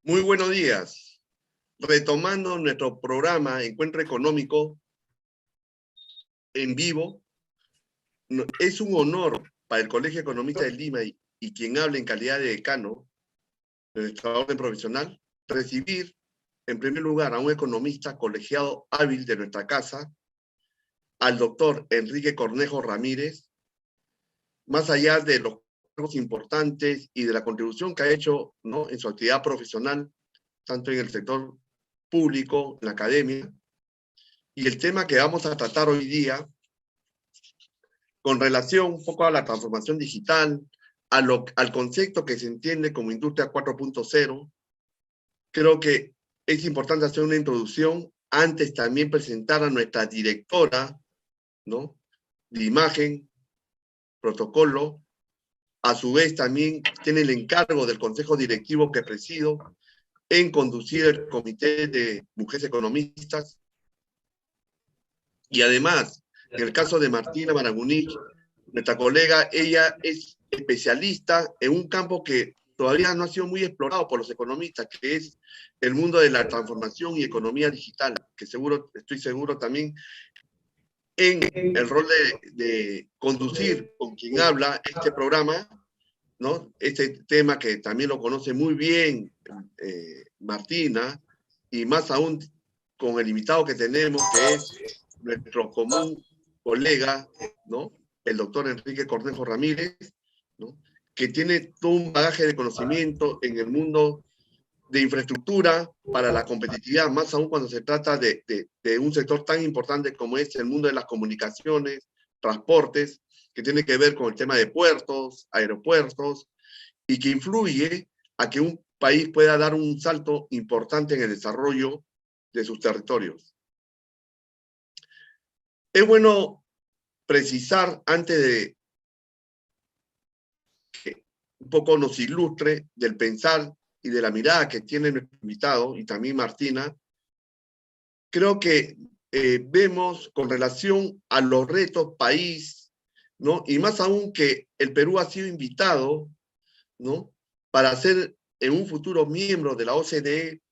Muy buenos días. Retomando nuestro programa Encuentro Económico en vivo, es un honor para el Colegio Economista de Lima y quien habla en calidad de decano de nuestra orden profesional, recibir en primer lugar a un economista colegiado hábil de nuestra casa, al doctor Enrique Cornejo Ramírez, más allá de los cargos importantes y de la contribución que ha hecho, ¿no?, en su actividad profesional, tanto en el sector público, en la academia. Y el tema que vamos a tratar hoy día, con relación un poco a la transformación digital, al concepto que se entiende como Industria 4.0, creo que es importante hacer una introducción, antes también presentar a nuestra directora, ¿no?, de imagen, protocolo. A su vez también tiene el encargo del Consejo Directivo que presido en conducir el Comité de Mujeres Economistas. Y además, en el caso de Martina Maragunich, nuestra colega, ella es especialista en un campo que todavía no ha sido muy explorado por los economistas, que es el mundo de la transformación y economía digital, que estoy seguro también en el rol de conducir con quien habla este programa, ¿no? Este tema que también lo conoce muy bien Martina, y más aún con el invitado que tenemos, que es nuestro común colega, ¿no?, el doctor Enrique Cornejo Ramírez, ¿no?, que tiene todo un bagaje de conocimiento en el mundo de infraestructura para la competitividad, más aún cuando se trata de un sector tan importante como es el mundo de las comunicaciones, transportes, que tiene que ver con el tema de puertos, aeropuertos, y que influye a que un país pueda dar un salto importante en el desarrollo de sus territorios. Es bueno precisar, antes de que un poco nos ilustre del pensar y de la mirada que tiene nuestro invitado, y también Martina, creo que vemos con relación a los retos país, ¿no?, y más aún que el Perú ha sido invitado, ¿no?, para ser en un futuro miembro de la OCDE,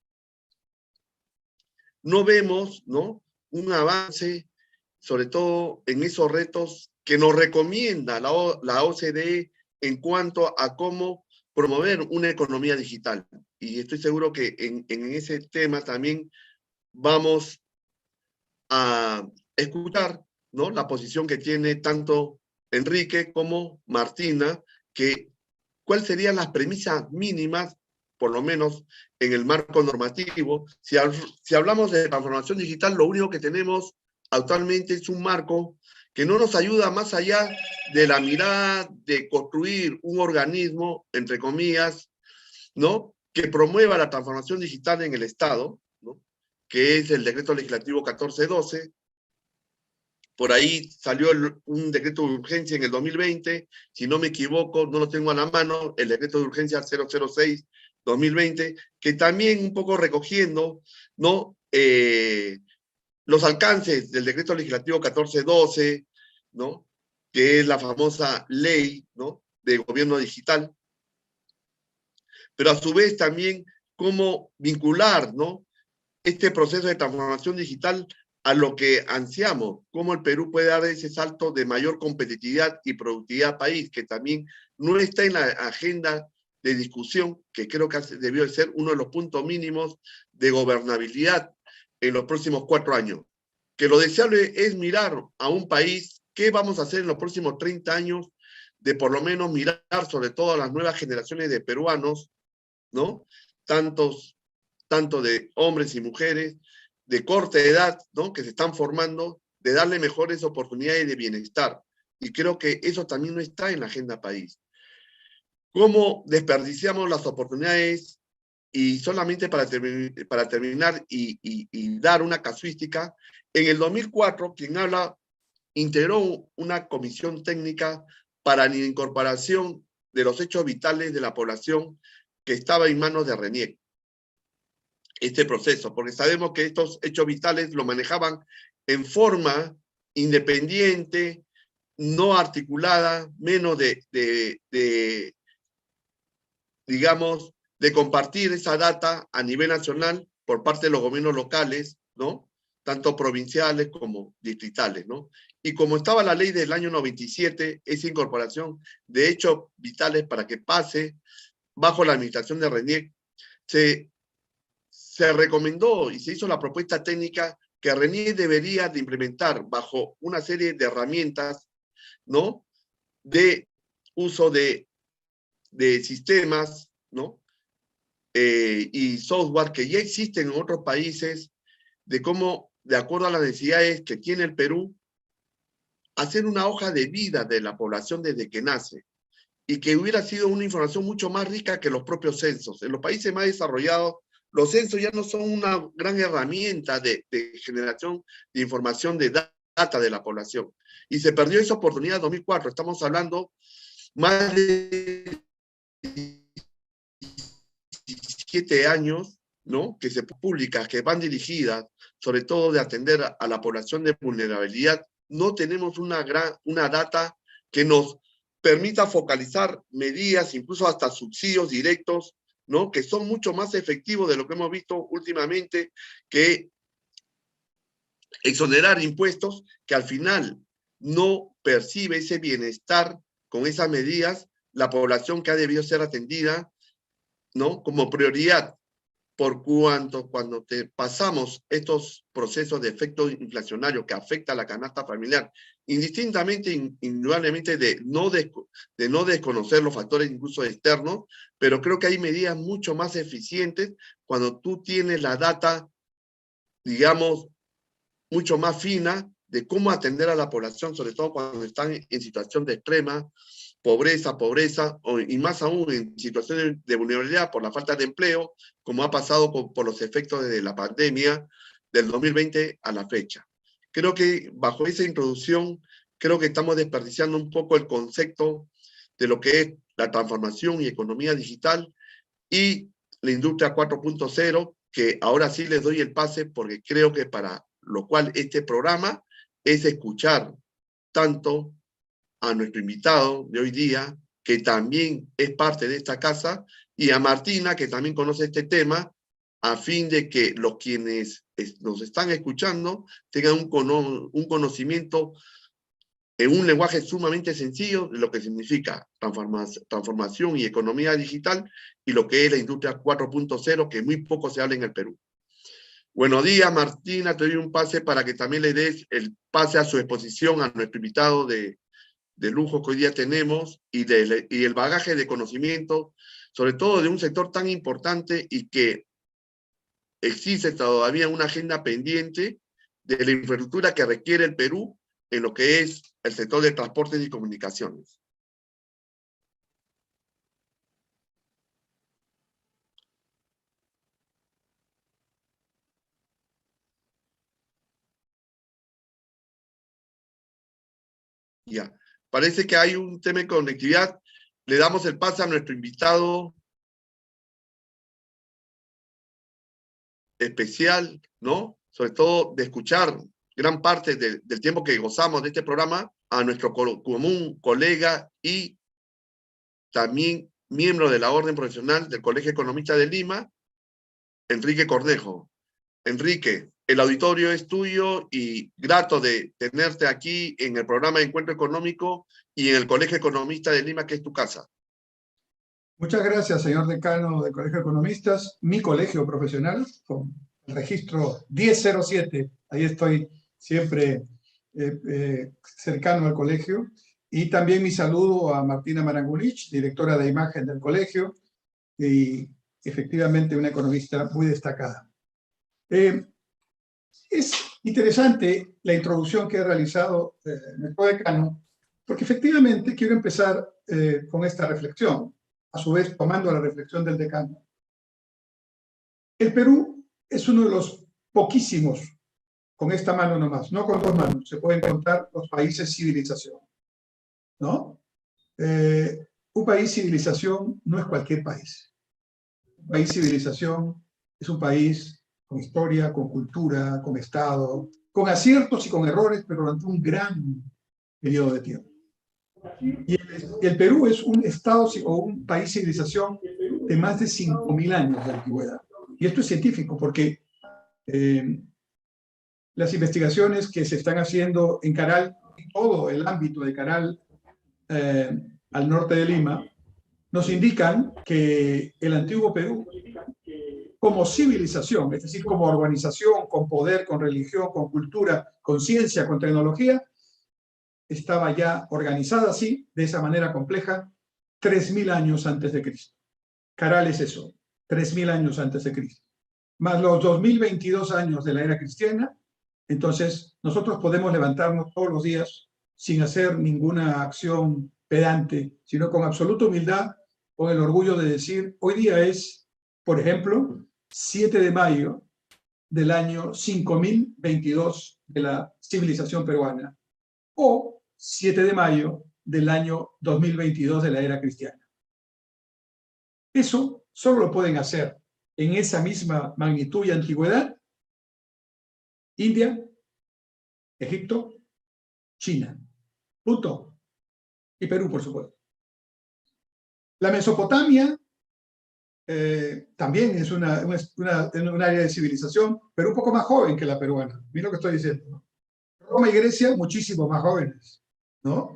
no vemos, ¿no?, un avance, sobre todo en esos retos que nos recomienda la OCDE en cuanto a cómo promover una economía digital. Y estoy seguro que en ese tema también vamos a escuchar, ¿no?, la posición que tiene tanto Enrique como Martina, que cuáles serían las premisas mínimas, por lo menos en el marco normativo. Si hablamos de transformación digital, lo único que tenemos actualmente es un marco que no nos ayuda más allá de la mirada de construir un organismo, entre comillas, ¿no?, que promueva la transformación digital en el Estado, ¿no?, que es el Decreto Legislativo 1412. Por ahí salió un decreto de urgencia en el 2020, si no me equivoco, no lo tengo a la mano, el decreto de urgencia 006-2020, que también un poco recogiendo, ¿no?, los alcances del decreto legislativo 1412, ¿no?, que es la famosa ley, ¿no?, de gobierno digital, pero a su vez también cómo vincular, ¿no?, este proceso de transformación digital a lo que ansiamos, cómo el Perú puede dar ese salto de mayor competitividad y productividad país, que también no está en la agenda de discusión, que creo que debió de ser uno de los puntos mínimos de gobernabilidad en los próximos 4 años. Que lo deseable es mirar a un país, qué vamos a hacer en los próximos 30 años, de por lo menos mirar sobre todo a las nuevas generaciones de peruanos, ¿no?, tanto de hombres y mujeres de corta edad, ¿no?, que se están formando, de darle mejores oportunidades de bienestar. Y creo que eso también no está en la agenda país. ¿Cómo desperdiciamos las oportunidades? Y solamente para terminar y dar una casuística, en el 2004, quien habla integró una comisión técnica para la incorporación de los hechos vitales de la población que estaba en manos de RENIEC. Este proceso, porque sabemos que estos hechos vitales lo manejaban en forma independiente, no articulada, menos digamos, de compartir esa data a nivel nacional por parte de los gobiernos locales, ¿no? Tanto provinciales como distritales, ¿no? Y como estaba la ley del año 97, esa incorporación de hechos vitales para que pase bajo la administración de RENIEC, se recomendó y se hizo la propuesta técnica que RENIEC debería de implementar bajo una serie de herramientas, ¿no? De uso de sistemas, ¿no? Y software que ya existen en otros países, de cómo, de acuerdo a las necesidades que tiene el Perú, hacer una hoja de vida de la población desde que nace, y que hubiera sido una información mucho más rica que los propios censos. En los países más desarrollados, los censos ya no son una gran herramienta de generación de información de data de la población. Y se perdió esa oportunidad en 2004. Estamos hablando más de 17 años, ¿no? Que se publican, que van dirigidas, sobre todo de atender a la población de vulnerabilidad. No tenemos una data que nos permita focalizar medidas, incluso hasta subsidios directos, ¿no? Que son mucho más efectivos de lo que hemos visto últimamente, que exonerar impuestos, que al final no percibe ese bienestar con esas medidas, la población que ha debido ser atendida, ¿no? Como prioridad. Por cuanto cuando pasamos estos procesos de efecto inflacionario que afecta a la canasta familiar, indistintamente, indudablemente de no desconocer los factores incluso externos, pero creo que hay medidas mucho más eficientes cuando tú tienes la data, digamos, mucho más fina de cómo atender a la población, sobre todo cuando están en situación de extrema pobreza, y más aún en situaciones de vulnerabilidad por la falta de empleo, como ha pasado por los efectos de la pandemia del 2020 a la fecha. Creo que bajo esa introducción, creo que estamos desperdiciando un poco el concepto de lo que es la transformación y economía digital y la industria 4.0, que ahora sí les doy el pase porque creo que para lo cual este programa es escuchar tanto a nuestro invitado de hoy día, que también es parte de esta casa, y a Martina, que también conoce este tema, a fin de que los quienes nos están escuchando tengan un conocimiento en un lenguaje sumamente sencillo de lo que significa transformación y economía digital y lo que es la industria 4.0, que muy poco se habla en el Perú. Buenos días, Martina, te doy un pase para que también le des el pase a su exposición a nuestro invitado de lujo que hoy día tenemos y el bagaje de conocimiento, sobre todo de un sector tan importante y que existe todavía una agenda pendiente de la infraestructura que requiere el Perú en lo que es el sector de transportes y comunicaciones. Ya, parece que hay un tema de conectividad. Le damos el pase a nuestro invitado especial, ¿no? Sobre todo de escuchar gran parte del tiempo que gozamos de este programa a nuestro común colega y también miembro de la Orden Profesional del Colegio Economista de Lima, Enrique Cornejo. Enrique, el auditorio es tuyo y grato de tenerte aquí en el programa de Encuentro Económico y en el Colegio Economista de Lima, que es tu casa. Muchas gracias, señor decano del Colegio de Economistas, mi colegio profesional, con el registro 1007. Ahí estoy siempre cercano al colegio. Y también mi saludo a Martina Marangulich, directora de imagen del colegio, y efectivamente una economista muy destacada. Es interesante la introducción que ha realizado nuestro decano, porque efectivamente quiero empezar con esta reflexión, a su vez tomando la reflexión del decano. El Perú es uno de los poquísimos, con esta mano nomás, no con dos manos, se pueden contar los países civilización, ¿no? Un país civilización no es cualquier país. Un país civilización es un país con historia, con cultura, con Estado, con aciertos y con errores, pero durante un gran periodo de tiempo. Y el Perú es un Estado o un país civilización de más de 5.000 años de antigüedad. Y esto es científico porque las investigaciones que se están haciendo en Caral, en todo el ámbito de Caral al norte de Lima, nos indican que el antiguo Perú, como civilización, es decir, como organización, con poder, con religión, con cultura, con ciencia, con tecnología, estaba ya organizada así, de esa manera compleja, 3.000 años antes de Cristo. Caral es eso, 3.000 años antes de Cristo. Más los 2022 años de la era cristiana, entonces nosotros podemos levantarnos todos los días sin hacer ninguna acción pedante, sino con absoluta humildad, con el orgullo de decir, hoy día es, por ejemplo, 7 de mayo del año 5022 de la civilización peruana, o 7 de mayo del año 2022 de la era cristiana. Eso solo lo pueden hacer en esa misma magnitud y antigüedad India, Egipto, China, punto. Y Perú, por supuesto. La Mesopotamia también es un área de civilización, pero un poco más joven que la peruana. Mira lo que estoy diciendo, ¿no? Roma y Grecia, muchísimo más jóvenes, ¿no?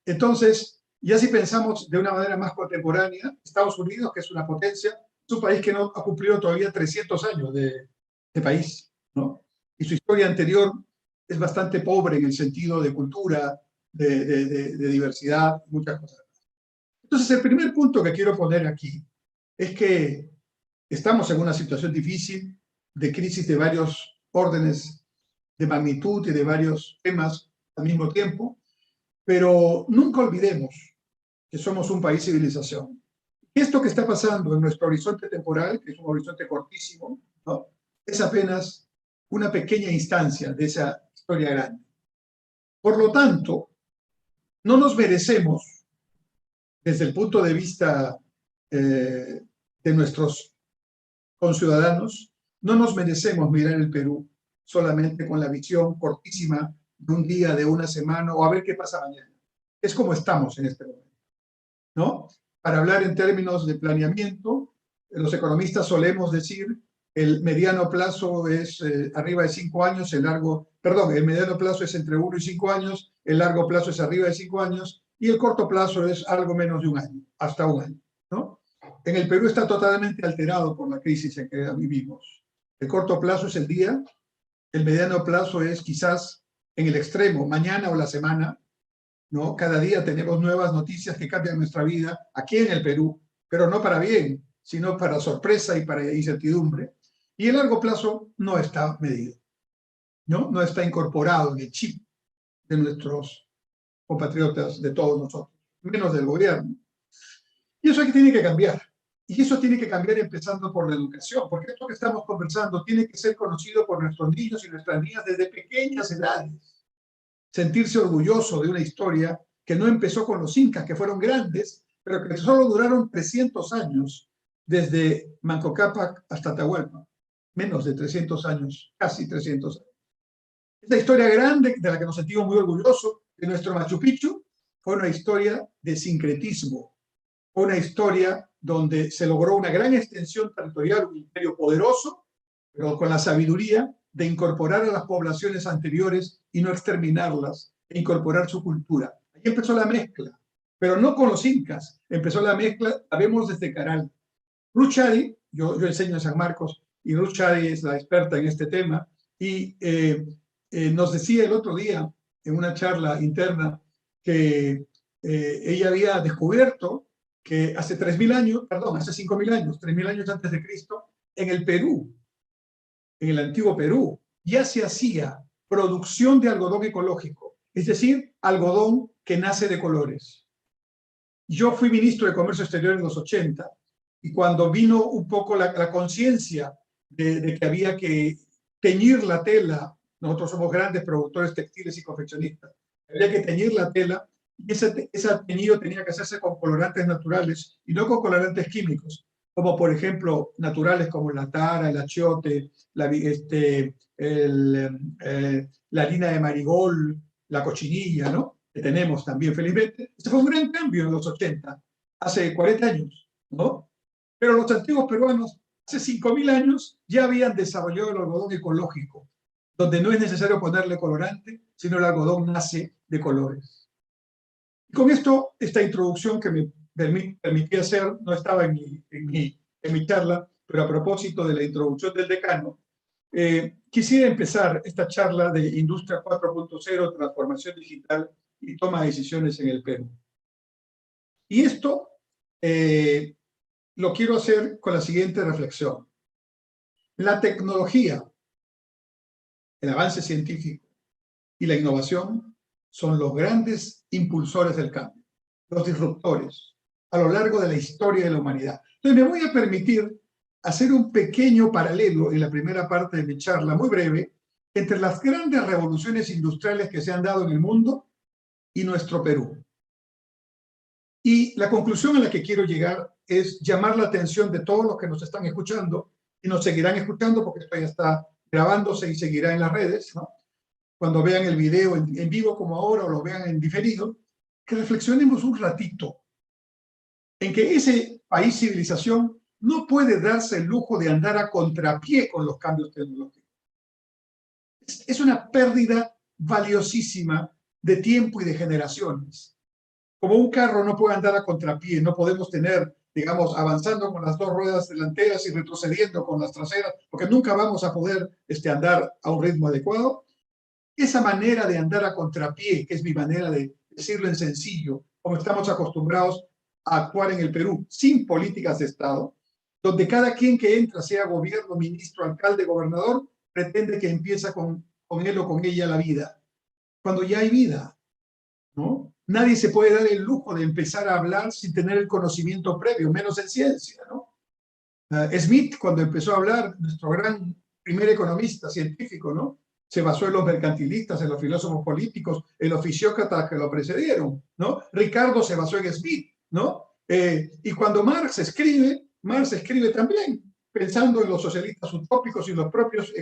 Entonces, ya si pensamos de una manera más contemporánea, Estados Unidos, que es una potencia, es un país que no ha cumplido todavía 300 años de país, ¿no? Y su historia anterior es bastante pobre en el sentido de cultura, de diversidad, muchas cosas. Entonces, el primer punto que quiero poner aquí es que estamos en una situación difícil de crisis de varios órdenes de magnitud y de varios temas al mismo tiempo, pero nunca olvidemos que somos un país civilización. Esto que está pasando en nuestro horizonte temporal, que es un horizonte cortísimo, ¿no?, es apenas una pequeña instancia de esa historia grande. Por lo tanto, no nos merecemos, desde el punto de vista de nuestros conciudadanos, no nos merecemos mirar el Perú solamente con la visión cortísima de un día, de una semana, o a ver qué pasa mañana. Es como estamos en este momento, ¿no? Para hablar en términos de planeamiento, los economistas solemos decir el mediano plazo es arriba de 5 años, el mediano plazo es entre 1 y 5 años, el largo plazo es arriba de 5 años, y el corto plazo es algo menos de 1 año, hasta 1 año, ¿no? En el Perú está totalmente alterado por la crisis en que vivimos. El corto plazo es el día, el mediano plazo es quizás en el extremo, mañana o la semana, ¿no? Cada día tenemos nuevas noticias que cambian nuestra vida aquí en el Perú, pero no para bien, sino para sorpresa y para incertidumbre. Y el largo plazo no está medido, ¿no? No está incorporado en el chip de nuestros compatriotas, de todos nosotros, menos del gobierno. Y eso tiene que cambiar. Y eso tiene que cambiar empezando por la educación, porque esto que estamos conversando tiene que ser conocido por nuestros niños y nuestras niñas desde pequeñas edades. Sentirse orgulloso de una historia que no empezó con los incas, que fueron grandes, pero que solo duraron 300 años, desde Manco Cápac hasta Atahualpa. Menos de 300 años, casi 300 años. Esta historia grande, de la que nos sentimos muy orgullosos, de nuestro Machu Picchu, fue una historia de sincretismo, fue una historia donde se logró una gran extensión territorial, un imperio poderoso, pero con la sabiduría de incorporar a las poblaciones anteriores y no exterminarlas, e incorporar su cultura. Ahí empezó la mezcla, pero no con los incas, empezó la mezcla, la vemos desde Caral. Ruth Shadi, yo enseño en San Marcos, y Ruth Shadi es la experta en este tema, y nos decía el otro día, en una charla interna, que ella había descubierto que hace 3.000 años, perdón, hace 5.000 años, 3.000 años antes de Cristo, en el Perú, en el antiguo Perú, ya se hacía producción de algodón ecológico, es decir, algodón que nace de colores. Yo fui ministro de Comercio Exterior en los 80, y cuando vino un poco la conciencia de que había que teñir la tela, nosotros somos grandes productores textiles y confeccionistas, había que teñir la tela, y ese teñido tenía que hacerse con colorantes naturales y no con colorantes químicos, como por ejemplo naturales como la tara, el achiote, la harina de marigol, la cochinilla, ¿no?, que tenemos también felizmente. Este fue un gran cambio en los 80, hace 40 años. ¿no? Pero los antiguos peruanos, hace 5.000 años, ya habían desarrollado el algodón ecológico, donde no es necesario ponerle colorante, sino el algodón nace de colores. Y con esto, esta introducción que me permití hacer, no estaba en mi charla, pero a propósito de la introducción del decano, quisiera empezar esta charla de Industria 4.0, transformación digital y toma de decisiones en el Perú. Y esto lo quiero hacer con la siguiente reflexión. La tecnología, el avance científico y la innovación son los grandes impulsores del cambio, los disruptores, a lo largo de la historia de la humanidad. Entonces me voy a permitir hacer un pequeño paralelo en la primera parte de mi charla, muy breve, entre las grandes revoluciones industriales que se han dado en el mundo y nuestro Perú. Y la conclusión a la que quiero llegar es llamar la atención de todos los que nos están escuchando y nos seguirán escuchando porque esto ya está grabándose y seguirá en las redes, ¿no? Cuando vean el video en vivo como ahora o lo vean en diferido, que reflexionemos un ratito en que ese país civilización no puede darse el lujo de andar a contrapié con los cambios tecnológicos. Es una pérdida valiosísima de tiempo y de generaciones. Como un carro no puede andar a contrapié, no podemos tener, digamos, avanzando con las dos ruedas delanteras y retrocediendo con las traseras, porque nunca vamos a poder andar a un ritmo adecuado. Esa manera de andar a contrapié, que es mi manera de decirlo en sencillo, como estamos acostumbrados a actuar en el Perú, sin políticas de Estado, donde cada quien que entra, sea gobierno, ministro, alcalde, gobernador, pretende que empieza con él o con ella la vida, cuando ya hay vida, ¿no? Nadie se puede dar el lujo de empezar a hablar sin tener el conocimiento previo, menos en ciencia, ¿no? Smith, cuando empezó a hablar, nuestro gran primer economista científico, ¿no? Se basó en los mercantilistas, en los filósofos políticos, en los fisiócratas que lo precedieron, ¿no? Ricardo se basó en Smith, ¿no? Y cuando Marx escribe también pensando en los socialistas utópicos y los propios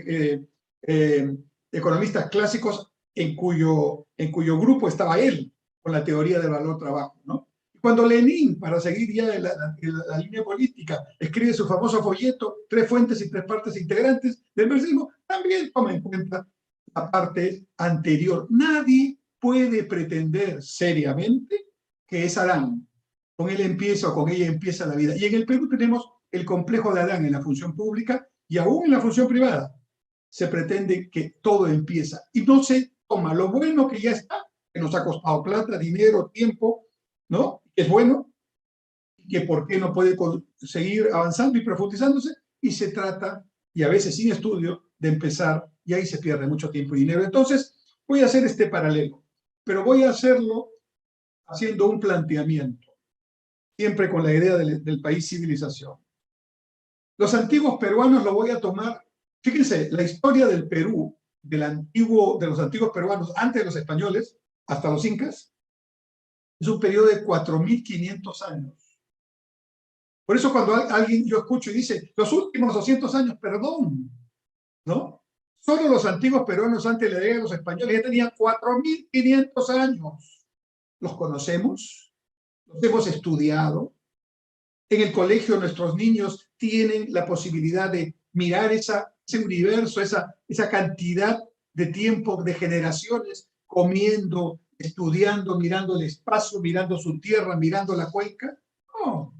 economistas clásicos en cuyo grupo estaba él, con la teoría del valor-trabajo, ¿no? Cuando Lenin, para seguir ya la línea política, escribe su famoso folleto, 3 fuentes y 3 partes integrantes del marxismo, también toma en cuenta la parte anterior. Nadie puede pretender seriamente que es Adán. Con él empieza o con ella empieza la vida. Y en el Perú tenemos el complejo de Adán en la función pública y aún en la función privada. Se pretende que todo empieza y no se toma lo bueno que ya está, que nos ha costado plata, dinero, tiempo, ¿no? Que es bueno, que por qué no puede seguir avanzando y profundizándose, y se trata, y a veces sin estudio, de empezar, y ahí se pierde mucho tiempo y dinero. Entonces, voy a hacer este paralelo, pero voy a hacerlo haciendo un planteamiento, siempre con la idea del país civilización. Los antiguos peruanos lo voy a tomar, fíjense, la historia del Perú, de los antiguos peruanos, antes de los españoles, hasta los incas, es un periodo de 4.500 años. Por eso cuando alguien yo escucho y dice, los últimos 200 años, perdón, ¿no? Solo los antiguos peruanos antes de la llegada de los españoles ya tenían 4.500 años. ¿Los conocemos? ¿Los hemos estudiado? En el colegio nuestros niños tienen la posibilidad de mirar ese universo, esa cantidad de tiempo, de generaciones, comiendo, estudiando, mirando el espacio, mirando su tierra, mirando la cuenca. No.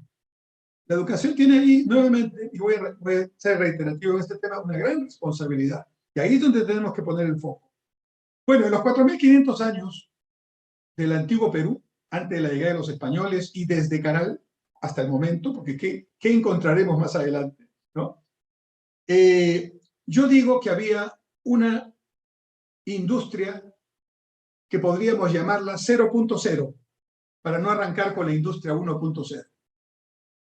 La educación tiene ahí, nuevamente, y voy a ser reiterativo en este tema, una gran responsabilidad. Y ahí es donde tenemos que poner el foco. Bueno, en los 4.500 años del antiguo Perú, antes de la llegada de los españoles y desde Caral hasta el momento, porque ¿qué encontraremos más adelante? ¿No? Yo digo que había una industria que podríamos llamarla 0.0, para no arrancar con la industria 1.0.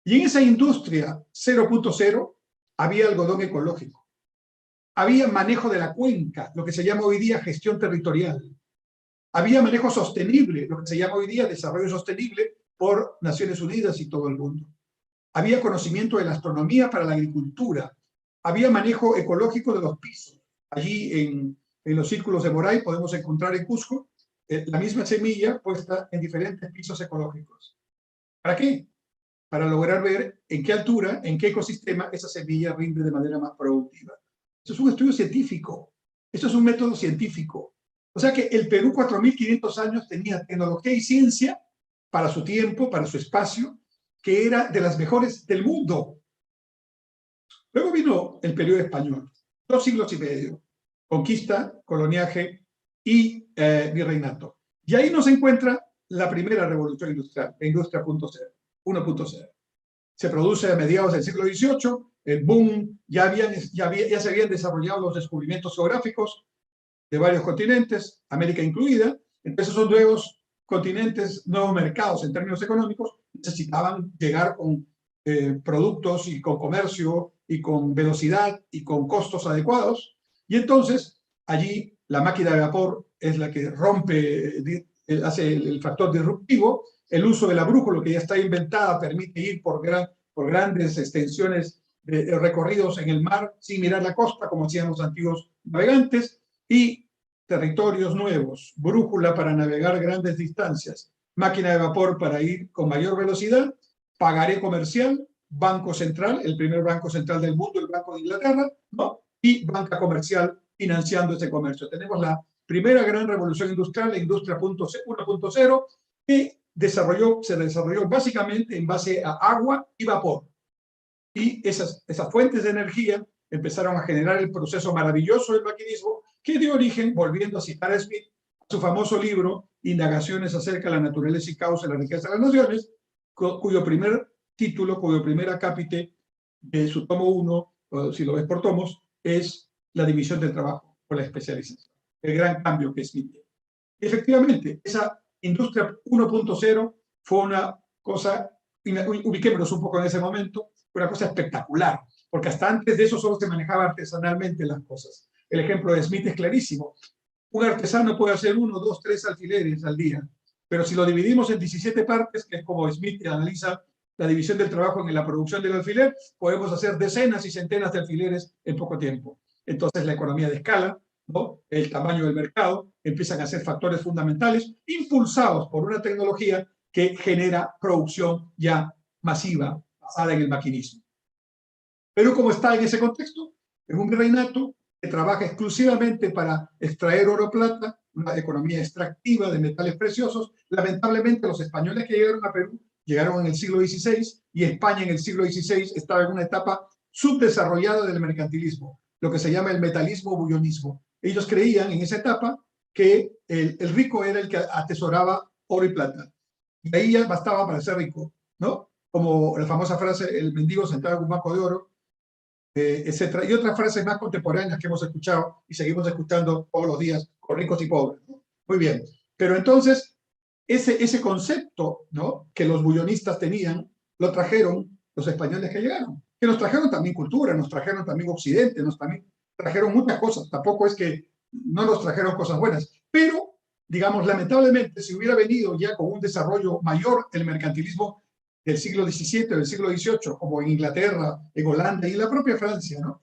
Y en esa industria 0.0 había algodón ecológico. Había manejo de la cuenca, lo que se llama hoy día gestión territorial. Había manejo sostenible, lo que se llama hoy día desarrollo sostenible por Naciones Unidas y todo el mundo. Había conocimiento de la astronomía para la agricultura. Había manejo ecológico de los pisos. Allí en los círculos de Moray podemos encontrar en Cusco la misma semilla puesta en diferentes pisos ecológicos. ¿Para qué? para lograr ver en qué altura, en qué ecosistema esa semilla rinde de manera más productiva. Eso es un estudio científico, eso es un método científico. O sea que el Perú 4.500 años tenía tecnología y ciencia para su tiempo, para su espacio, que era de las mejores del mundo. Luego vino el periodo español, 2 siglos y medio, conquista, coloniaje y virreinato. Y ahí nos encuentra la primera revolución industrial, la industria 1.0. Se produce a mediados del siglo XVIII, el boom, ya se habían desarrollado los descubrimientos geográficos de varios continentes, América incluida. Entonces esos nuevos continentes, nuevos mercados en términos económicos, necesitaban llegar con productos y con comercio y con velocidad y con costos adecuados. Y entonces allí la máquina de vapor es la que rompe, hace el factor disruptivo. El uso de la brújula, que ya está inventada, permite ir por grandes extensiones de recorridos en el mar sin mirar la costa, como hacían los antiguos navegantes, y territorios nuevos, brújula para navegar grandes distancias, máquina de vapor para ir con mayor velocidad, pagaré comercial, banco central, el primer banco central del mundo, el Banco de Inglaterra, ¿no? Y banca comercial financiando ese comercio. Tenemos la primera gran revolución industrial, la industria 1.0, que se desarrolló básicamente en base a agua y vapor. Y esas fuentes de energía empezaron a generar el proceso maravilloso del maquinismo, que dio origen, volviendo a citar a Smith, a su famoso libro Indagaciones acerca de la naturaleza y causa de la riqueza de las naciones, cuyo primer título, cuyo primer acápite de su tomo 1, si lo ves por tomos, es la división del trabajo o la especialización. El gran cambio que Smith dio. Efectivamente, esa industria 1.0 fue una cosa, ubiquémonos un poco en ese momento, una cosa espectacular, porque hasta antes de eso solo se manejaba artesanalmente las cosas. El ejemplo de Smith es clarísimo. Un artesano puede hacer 1, 2, 3 alfileres al día, pero si lo dividimos en 17 partes, que es como Smith analiza la división del trabajo en la producción del alfiler, podemos hacer decenas y centenas de alfileres en poco tiempo. Entonces la economía de escala, ¿no? El tamaño del mercado, empiezan a ser factores fundamentales, impulsados por una tecnología que genera producción ya masiva, basada en el maquinismo. Perú, ¿cómo está en ese contexto? Es un virreinato que trabaja exclusivamente para extraer oro o plata, una economía extractiva de metales preciosos. Lamentablemente, los españoles que llegaron a Perú llegaron en el siglo XVI y España en el siglo XVI estaba en una etapa subdesarrollada del mercantilismo, lo que se llama el metalismo-bullonismo. Ellos creían en esa etapa que el rico era el que atesoraba oro y plata. Y ahí ya bastaba para ser rico, ¿no? Como la famosa frase, el mendigo sentado en un banco de oro, etcétera. Y otras frases más contemporáneas que hemos escuchado y seguimos escuchando todos los días con ricos y pobres, ¿no? Muy bien. Pero entonces, ese concepto, ¿no?, que los bullonistas tenían, lo trajeron los españoles que llegaron. Que nos trajeron también cultura, nos trajeron también occidente, nos trajeron muchas cosas. Tampoco es que no nos trajeron cosas buenas. Pero, digamos, lamentablemente, si hubiera venido ya con un desarrollo mayor el mercantilismo del siglo XVII, del siglo XVIII, como en Inglaterra, en Holanda y en la propia Francia, ¿no?,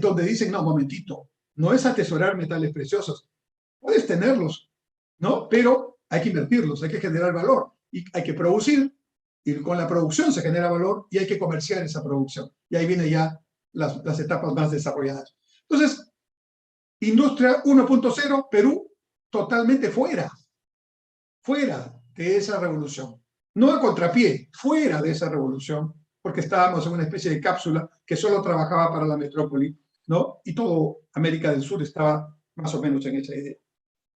donde dicen, no, momentito, no es atesorar metales preciosos, puedes tenerlos, ¿no?, pero hay que invertirlos, hay que generar valor, y hay que producir, y con la producción se genera valor, y hay que comerciar esa producción. Y ahí vienen ya las etapas más desarrolladas. Entonces, industria 1.0, Perú, totalmente fuera de esa revolución. No a contrapié, fuera de esa revolución, porque estábamos en una especie de cápsula que solo trabajaba para la metrópoli, ¿no? Y todo América del Sur estaba más o menos en esa idea.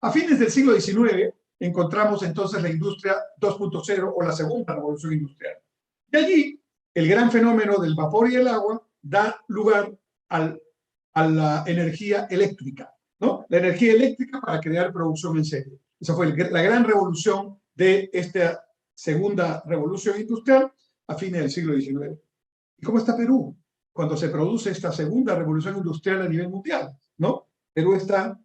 A fines del siglo XIX encontramos entonces la industria 2.0 o la segunda revolución industrial. Y allí el gran fenómeno del vapor y el agua da lugar a la energía eléctrica, ¿no? La energía eléctrica para crear producción en serie. Esa fue la gran revolución de esta segunda revolución industrial a fines del siglo XIX. ¿Y cómo está Perú cuando se produce esta segunda revolución industrial a nivel mundial, ¿no? Perú está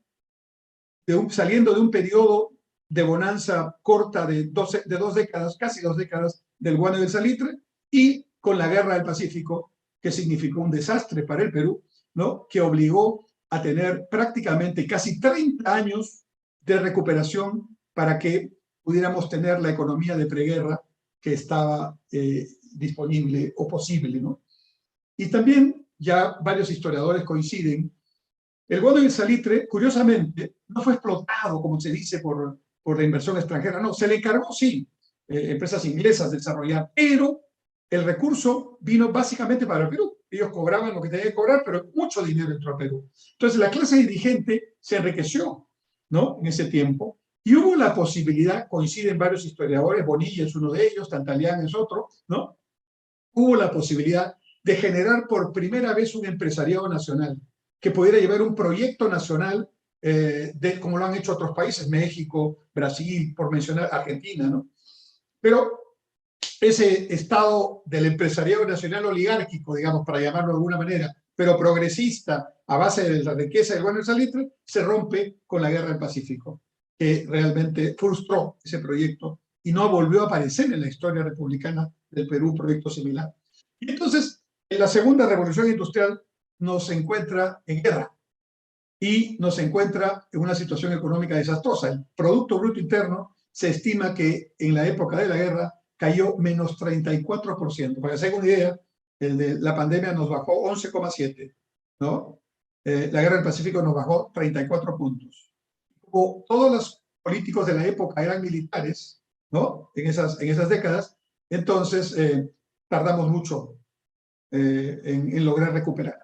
saliendo de un periodo de bonanza corta de 2 décadas, casi 2 décadas, del guano y del salitre, y con la Guerra del Pacífico, que significó un desastre para el Perú, ¿no?, que obligó a tener prácticamente casi 30 años de recuperación para que pudiéramos tener la economía de preguerra que estaba disponible o posible, ¿no? Y también ya varios historiadores coinciden, el bono del salitre, curiosamente, no fue explotado, como se dice, por la inversión extranjera, no, se le encargó, sí, empresas inglesas desarrollar, pero el recurso vino básicamente para el Perú. Ellos cobraban lo que tenían que cobrar, pero mucho dinero entró a Perú. Entonces la clase dirigente se enriqueció, ¿no? En ese tiempo. Y hubo la posibilidad, coinciden varios historiadores, Bonilla es uno de ellos, Tantalián es otro, ¿no? Hubo la posibilidad de generar por primera vez un empresariado nacional que pudiera llevar un proyecto nacional como lo han hecho otros países, México, Brasil, por mencionar Argentina, ¿no? Pero ese estado del empresariado nacional oligárquico, digamos, para llamarlo de alguna manera, pero progresista, a base de la riqueza del bono del salitre, se rompe con la guerra del Pacífico, que realmente frustró ese proyecto y no volvió a aparecer en la historia republicana del Perú un proyecto similar. Y entonces, en la segunda revolución industrial nos encuentra en guerra y nos encuentra en una situación económica desastrosa. El Producto Bruto Interno se estima que en la época de la guerra cayó menos 34%. Para que se hagan una idea, la pandemia nos bajó 11,7%, ¿no? La guerra del Pacífico nos bajó 34 puntos. Como todos los políticos de la época eran militares, ¿no? En esas décadas, entonces tardamos mucho en lograr recuperar.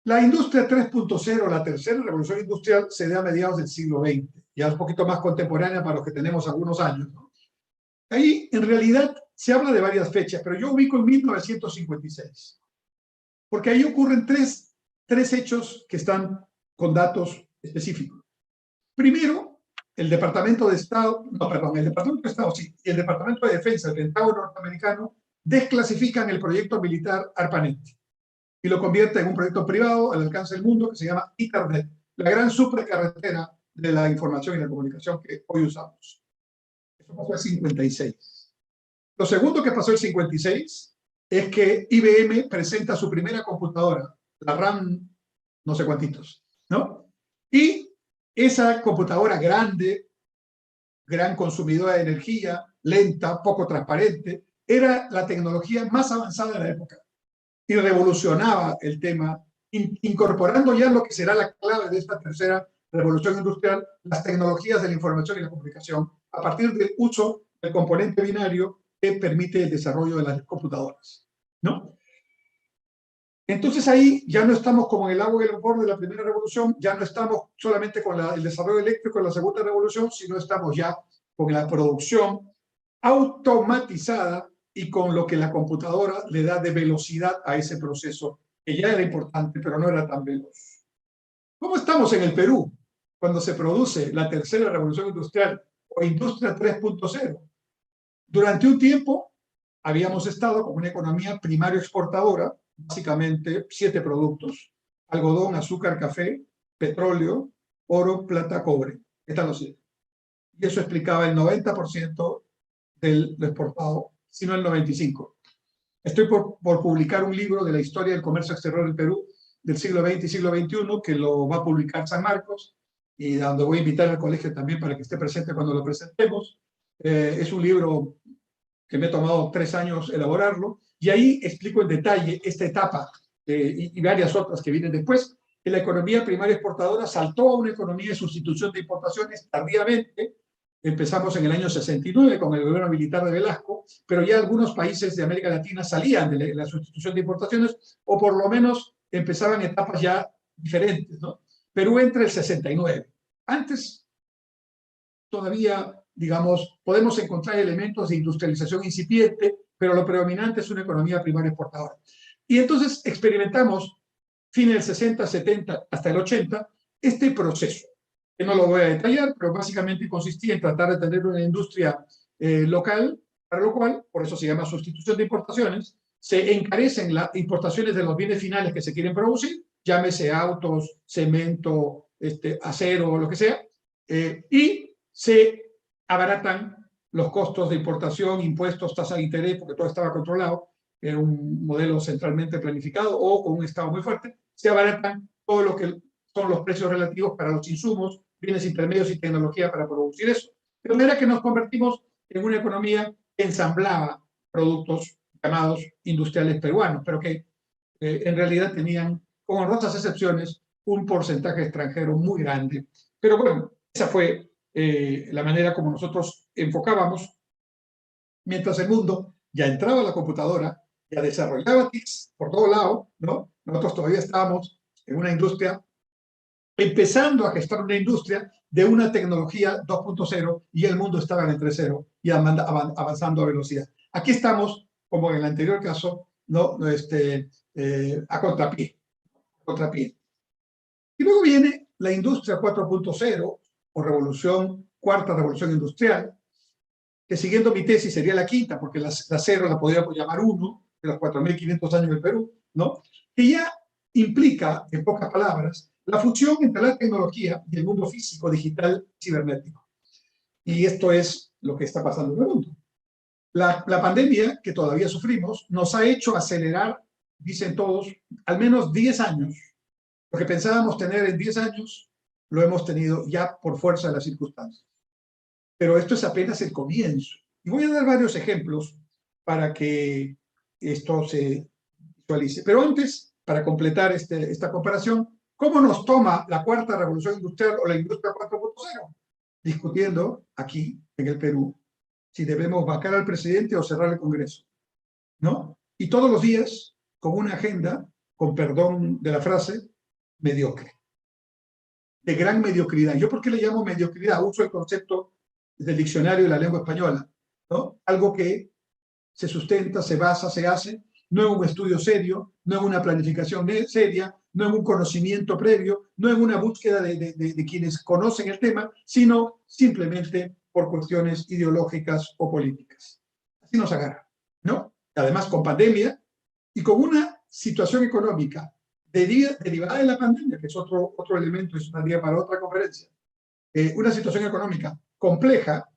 La industria 3.0, la tercera revolución industrial, se da a mediados del siglo XX, ya un poquito más contemporánea para los que tenemos algunos años, ¿no? Ahí, en realidad, se habla de varias fechas, pero yo ubico en 1956, porque ahí ocurren tres hechos que están con datos específicos. Primero, el Departamento de Estado, no, perdón, el Departamento de Estado, sí, y el Departamento de Defensa del Pentágono norteamericano desclasifican el proyecto militar ARPANET y lo convierte en un proyecto privado al alcance del mundo que se llama Internet, la gran supercarretera de la información y la comunicación que hoy usamos. Eso pasó el 56. Lo segundo que pasó el 56 es que IBM presenta su primera computadora, la RAM no sé cuántitos, ¿no? Y esa computadora grande, gran consumidora de energía, lenta, poco transparente, era la tecnología más avanzada de la época y revolucionaba el tema, incorporando ya lo que será la clave de esta tercera revolución industrial, las tecnologías de la información y la comunicación, a partir del uso del componente binario que permite el desarrollo de las computadoras, ¿no? Entonces ahí ya no estamos como en el agua y el vapor de la primera revolución, ya no estamos solamente con el desarrollo eléctrico de la segunda revolución, sino estamos ya con la producción automatizada y con lo que la computadora le da de velocidad a ese proceso, que ya era importante, pero no era tan veloz. ¿Cómo estamos en el Perú cuando se produce la tercera revolución industrial o industria 3.0? Durante un tiempo habíamos estado con una economía primario exportadora, básicamente 7 productos: algodón, azúcar, café, petróleo, oro, plata, cobre. Están los 7. Y eso explicaba el 90% de lo exportado, sino el 95%. Estoy por publicar un libro de la historia del comercio exterior del Perú del siglo XX y siglo XXI, que lo va a publicar San Marcos, y donde voy a invitar al colegio también para que esté presente cuando lo presentemos. Es un libro que me ha tomado 3 años elaborarlo, y ahí explico en detalle esta etapa y varias otras que vienen después, que la economía primaria exportadora saltó a una economía de sustitución de importaciones tardíamente. Empezamos en el año 69 con el gobierno militar de Velasco, pero ya algunos países de América Latina salían de la sustitución de importaciones, o por lo menos empezaban etapas ya diferentes, ¿no? Perú entra el 69. Antes, todavía, digamos, podemos encontrar elementos de industrialización incipiente, pero lo predominante es una economía primaria exportadora. Y entonces experimentamos, fines del 60, 70, hasta el 80, este proceso, que no lo voy a detallar, pero básicamente consistía en tratar de tener una industria local, para lo cual, por eso se llama sustitución de importaciones, se encarecen las importaciones de los bienes finales que se quieren producir, llámese autos, cemento, acero o lo que sea, y se abaratan los costos de importación, impuestos, tasa de interés, porque todo estaba controlado, era un modelo centralmente planificado o con un Estado muy fuerte, se abaratan todo lo que son los precios relativos para los insumos, bienes intermedios y tecnología para producir eso. De manera que nos convertimos en una economía que ensamblaba productos llamados industriales peruanos, pero que en realidad tenían, con honrosas excepciones, un porcentaje extranjero muy grande. Pero bueno, esa fue la manera como nosotros enfocábamos, mientras el mundo ya entraba a la computadora, ya desarrollaba TICs por todo lado, ¿no? Nosotros todavía estábamos en una industria, empezando a gestar una industria de una tecnología 2.0 y el mundo estaba en el 3.0 y avanzando a velocidad. Aquí estamos, como en el anterior caso, ¿no? A contrapié, contrapié. Y luego viene la industria 4.0 o cuarta revolución industrial, que siguiendo mi tesis sería la quinta, porque la cero la podríamos llamar uno, de los 4.500 años del Perú, ¿no? Que ya implica, en pocas palabras, la fusión entre la tecnología y el mundo físico, digital, cibernético. Y esto es lo que está pasando en el mundo. La pandemia que todavía sufrimos nos ha hecho acelerar, dicen todos, al menos 10 años. Lo que pensábamos tener en 10 años, lo hemos tenido ya por fuerza de las circunstancias. Pero esto es apenas el comienzo. Y voy a dar varios ejemplos para que esto se visualice. Pero antes, para completar esta comparación, ¿cómo nos toma la cuarta revolución industrial o la industria 4.0? Discutiendo aquí, en el Perú, si debemos vacar al presidente o cerrar el Congreso, ¿no? Y todos los días, con una agenda, con perdón de la frase, mediocre. De gran mediocridad. ¿Yo por qué le llamo mediocridad? Uso el concepto del diccionario de la lengua española, ¿no? Algo que se sustenta, se basa, se hace, no en un estudio serio, no en una planificación seria, no en un conocimiento previo, no en una búsqueda de quienes conocen el tema, sino simplemente por cuestiones ideológicas o políticas. Así nos agarra, ¿no? Además, con pandemia y con una situación económica derivada de la pandemia, que es otro elemento, es una idea para otra conferencia, una situación económica compleja,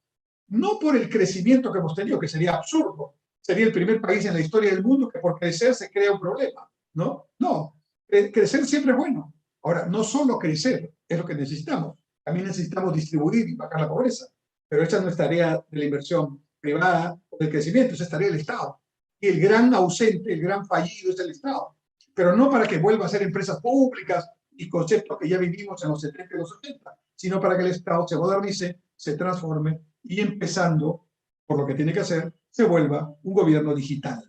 no por el crecimiento que hemos tenido, que sería absurdo, sería el primer país en la historia del mundo que por crecer se crea un problema, ¿no? No, crecer siempre es bueno. Ahora, no solo crecer es lo que necesitamos, también necesitamos distribuir y bajar la pobreza, pero esa no es tarea de la inversión privada o del crecimiento, esa es tarea del Estado. Y el gran ausente, el gran fallido es el Estado, pero no para que vuelva a ser empresas públicas y conceptos que ya vivimos en los 70 y los 80, sino para que el Estado se modernice, se transforme y empezando por lo que tiene que hacer, se vuelva un gobierno digital,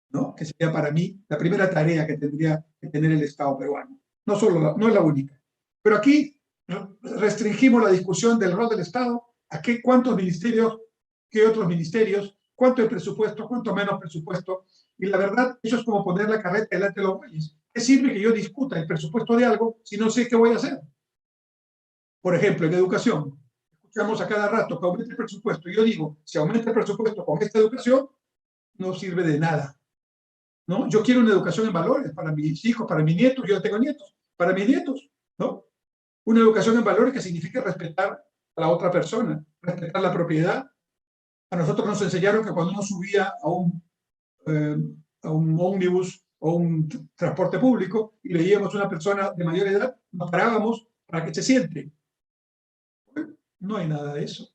¿no? Que sería para mí la primera tarea que tendría que tener el Estado peruano. No es la única. Pero aquí restringimos la discusión del rol del Estado a cuántos ministerios, qué otros ministerios, cuánto el presupuesto, cuánto menos presupuesto. Y la verdad, eso es como poner la carreta delante de los bueyes. ¿Qué sirve que yo discuta el presupuesto de algo si no sé qué voy a hacer? Por ejemplo, en educación, escuchamos a cada rato que aumente el presupuesto. Y yo digo, si aumenta el presupuesto con esta educación, no sirve de nada, ¿no? Yo quiero una educación en valores para mis hijos, para mis nietos, yo ya tengo nietos, para mis nietos, ¿no? Una educación en valores que significa respetar a la otra persona, respetar la propiedad. A nosotros nos enseñaron que cuando uno subía a un ómnibus o un transporte público y veíamos a una persona de mayor edad, nos parábamos para que se siente. No hay nada de eso.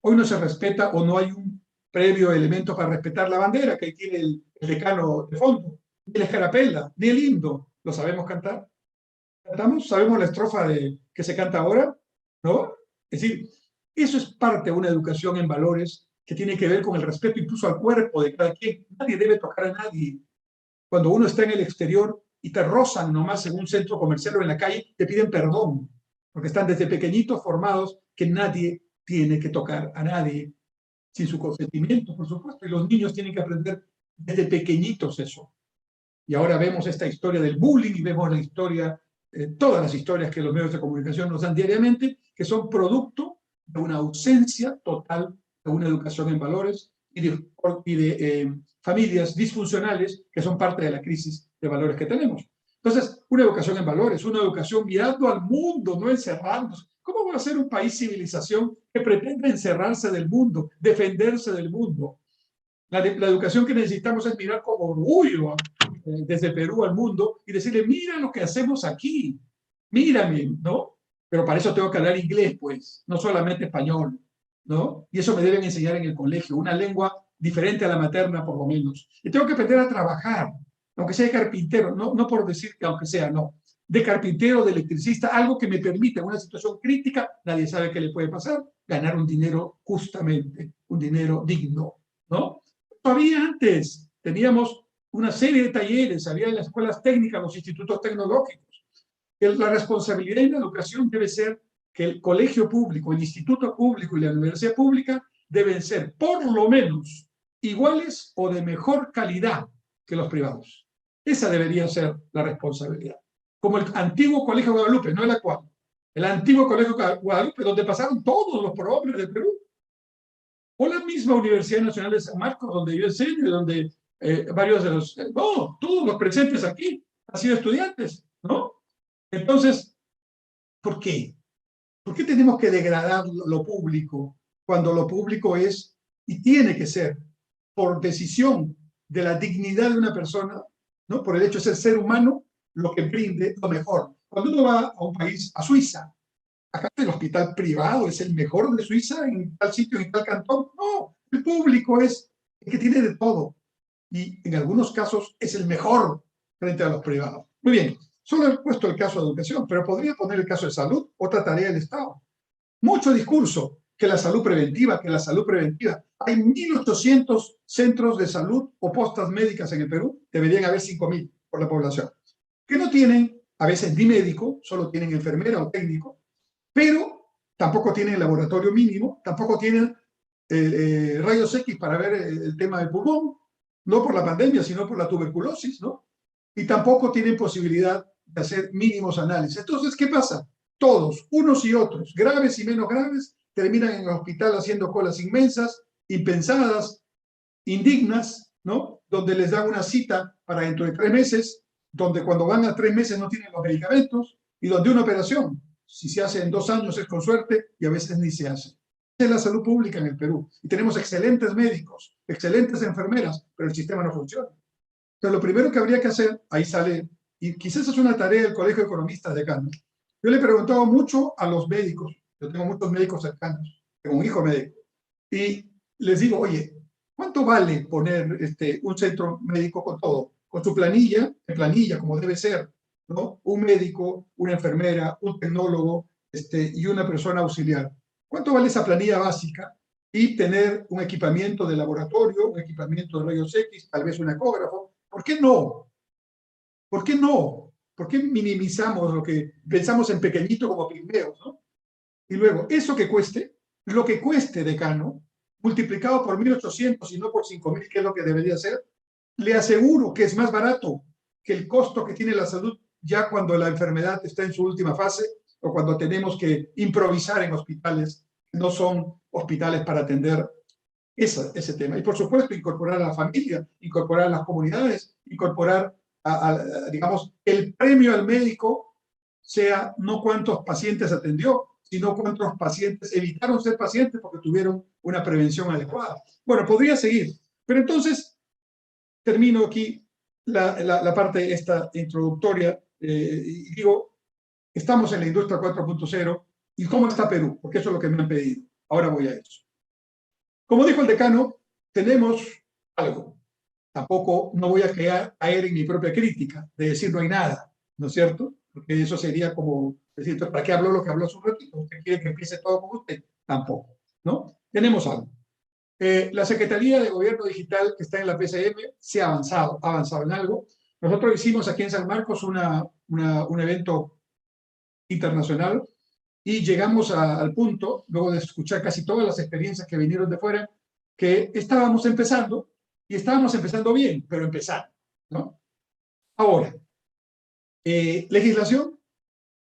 Hoy no se respeta o no hay un previo elemento para respetar la bandera que tiene el decano de fondo, ni la escarapela, ni el himno. ¿Lo sabemos cantar? ¿Cantamos? ¿Sabemos la estrofa que se canta ahora? ¿No? Es decir, eso es parte de una educación en valores que tiene que ver con el respeto incluso al cuerpo de cada quien. Nadie debe tocar a nadie. Cuando uno está en el exterior y te rozan nomás en un centro comercial o en la calle, te piden perdón, porque están desde pequeñitos formados que nadie tiene que tocar a nadie sin su consentimiento, por supuesto, y los niños tienen que aprender desde pequeñitos eso. Y ahora vemos esta historia del bullying y vemos la historia, todas las historias que los medios de comunicación nos dan diariamente, que son producto de una ausencia total de una educación en valores y de familias disfuncionales que son parte de la crisis de valores que tenemos. Entonces, una educación en valores, una educación mirando al mundo, no encerrándose. ¿Cómo va a ser un país civilización que pretende encerrarse del mundo, defenderse del mundo? La educación que necesitamos es mirar con orgullo desde Perú al mundo y decirle, mira lo que hacemos aquí, mírame, ¿no? Pero para eso tengo que hablar inglés, pues, no solamente español, ¿no? Y eso me deben enseñar en el colegio, una lengua diferente a la materna por lo menos. Y tengo que aprender a trabajar, aunque sea de carpintero, no por decir que aunque sea, no, de carpintero, de electricista, algo que me permita en una situación crítica, nadie sabe qué le puede pasar, ganar un dinero justamente, un dinero digno, ¿no? Todavía antes teníamos una serie de talleres, había en las escuelas técnicas, los institutos tecnológicos. La responsabilidad en la educación debe ser que el colegio público, el instituto público y la universidad pública deben ser por lo menos iguales o de mejor calidad que los privados. Esa debería ser la responsabilidad. Como el antiguo Colegio Guadalupe, no el actual. El antiguo Colegio Guadalupe, donde pasaron todos los prohombres del Perú. O la misma Universidad Nacional de San Marcos, donde yo enseño y donde varios de los, no, todos los presentes aquí han sido estudiantes, ¿no? Entonces, ¿por qué? ¿Por qué tenemos que degradar lo público cuando lo público es y tiene que ser por decisión de la dignidad de una persona, ¿no? Por el hecho de ser humano, lo que brinde lo mejor? Cuando uno va a un país, a Suiza, acá el hospital privado es el mejor de Suiza en tal sitio, en tal cantón. No, el público es el que tiene de todo y en algunos casos es el mejor frente a los privados. Muy bien, solo he puesto el caso de educación, pero podría poner el caso de salud, otra tarea del Estado. Mucho discurso, que la salud preventiva, que la salud preventiva. Hay 1.800 centros de salud o postas médicas en el Perú, deberían haber 5.000 por la población, que no tienen a veces ni médico, solo tienen enfermera o técnico, pero tampoco tienen laboratorio mínimo, tampoco tienen rayos X para ver el tema del pulmón, no por la pandemia, sino por la tuberculosis, ¿no? Y tampoco tienen posibilidad de hacer mínimos análisis. Entonces, ¿qué pasa? Todos, unos y otros, graves y menos graves, terminan en el hospital haciendo colas inmensas, impensadas, indignas, ¿no? Donde les dan una cita para dentro de 3 meses, donde cuando van a 3 meses no tienen los medicamentos, y donde una operación, si se hace en 2 años es con suerte, y a veces ni se hace. Esa es la salud pública en el Perú. Y tenemos excelentes médicos, excelentes enfermeras, pero el sistema no funciona. Entonces, lo primero que habría que hacer, ahí sale, y quizás es una tarea del Colegio de Economistas de Cano. Yo le he preguntado mucho a los médicos, yo tengo muchos médicos cercanos, tengo un hijo médico, y les digo, oye, ¿cuánto vale poner un centro médico con todo? Con su planilla, en planilla, como debe ser, ¿no? Un médico, una enfermera, un tecnólogo y una persona auxiliar. ¿Cuánto vale esa planilla básica? Y tener un equipamiento de laboratorio, un equipamiento de rayos X, tal vez un ecógrafo. ¿Por qué no? ¿Por qué no? ¿Por qué minimizamos lo que pensamos en pequeñito como pigmeos, ¿no? Y luego, eso que cueste, lo que cueste, decano, multiplicado por 1.800 y no por 5.000, que es lo que debería ser, le aseguro que es más barato que el costo que tiene la salud ya cuando la enfermedad está en su última fase o cuando tenemos que improvisar en hospitales que no son hospitales para atender ese tema. Y por supuesto, incorporar a la familia, incorporar a las comunidades, incorporar, digamos, el premio al médico sea no cuántos pacientes atendió, sino cuántos pacientes evitaron ser pacientes porque tuvieron una prevención adecuada. Bueno, podría seguir, pero entonces termino aquí la parte esta introductoria y digo, estamos en la industria 4.0 y ¿cómo está Perú? Porque eso es lo que me han pedido. Ahora voy a eso. Como dijo el decano, tenemos algo. Tampoco no voy a caer en mi propia crítica de decir no hay nada, ¿no es cierto? Porque eso sería como decir, ¿para qué habló lo que habló hace un ratito? ¿Usted quiere que empiece todo con usted? Tampoco, ¿no? Tenemos algo. La Secretaría de Gobierno Digital que está en la PCM se ha avanzado en algo. Nosotros hicimos aquí en San Marcos un evento internacional y llegamos al punto, luego de escuchar casi todas las experiencias que vinieron de fuera, que estábamos empezando y estábamos empezando bien, pero empezar, ¿no? Ahora, legislación,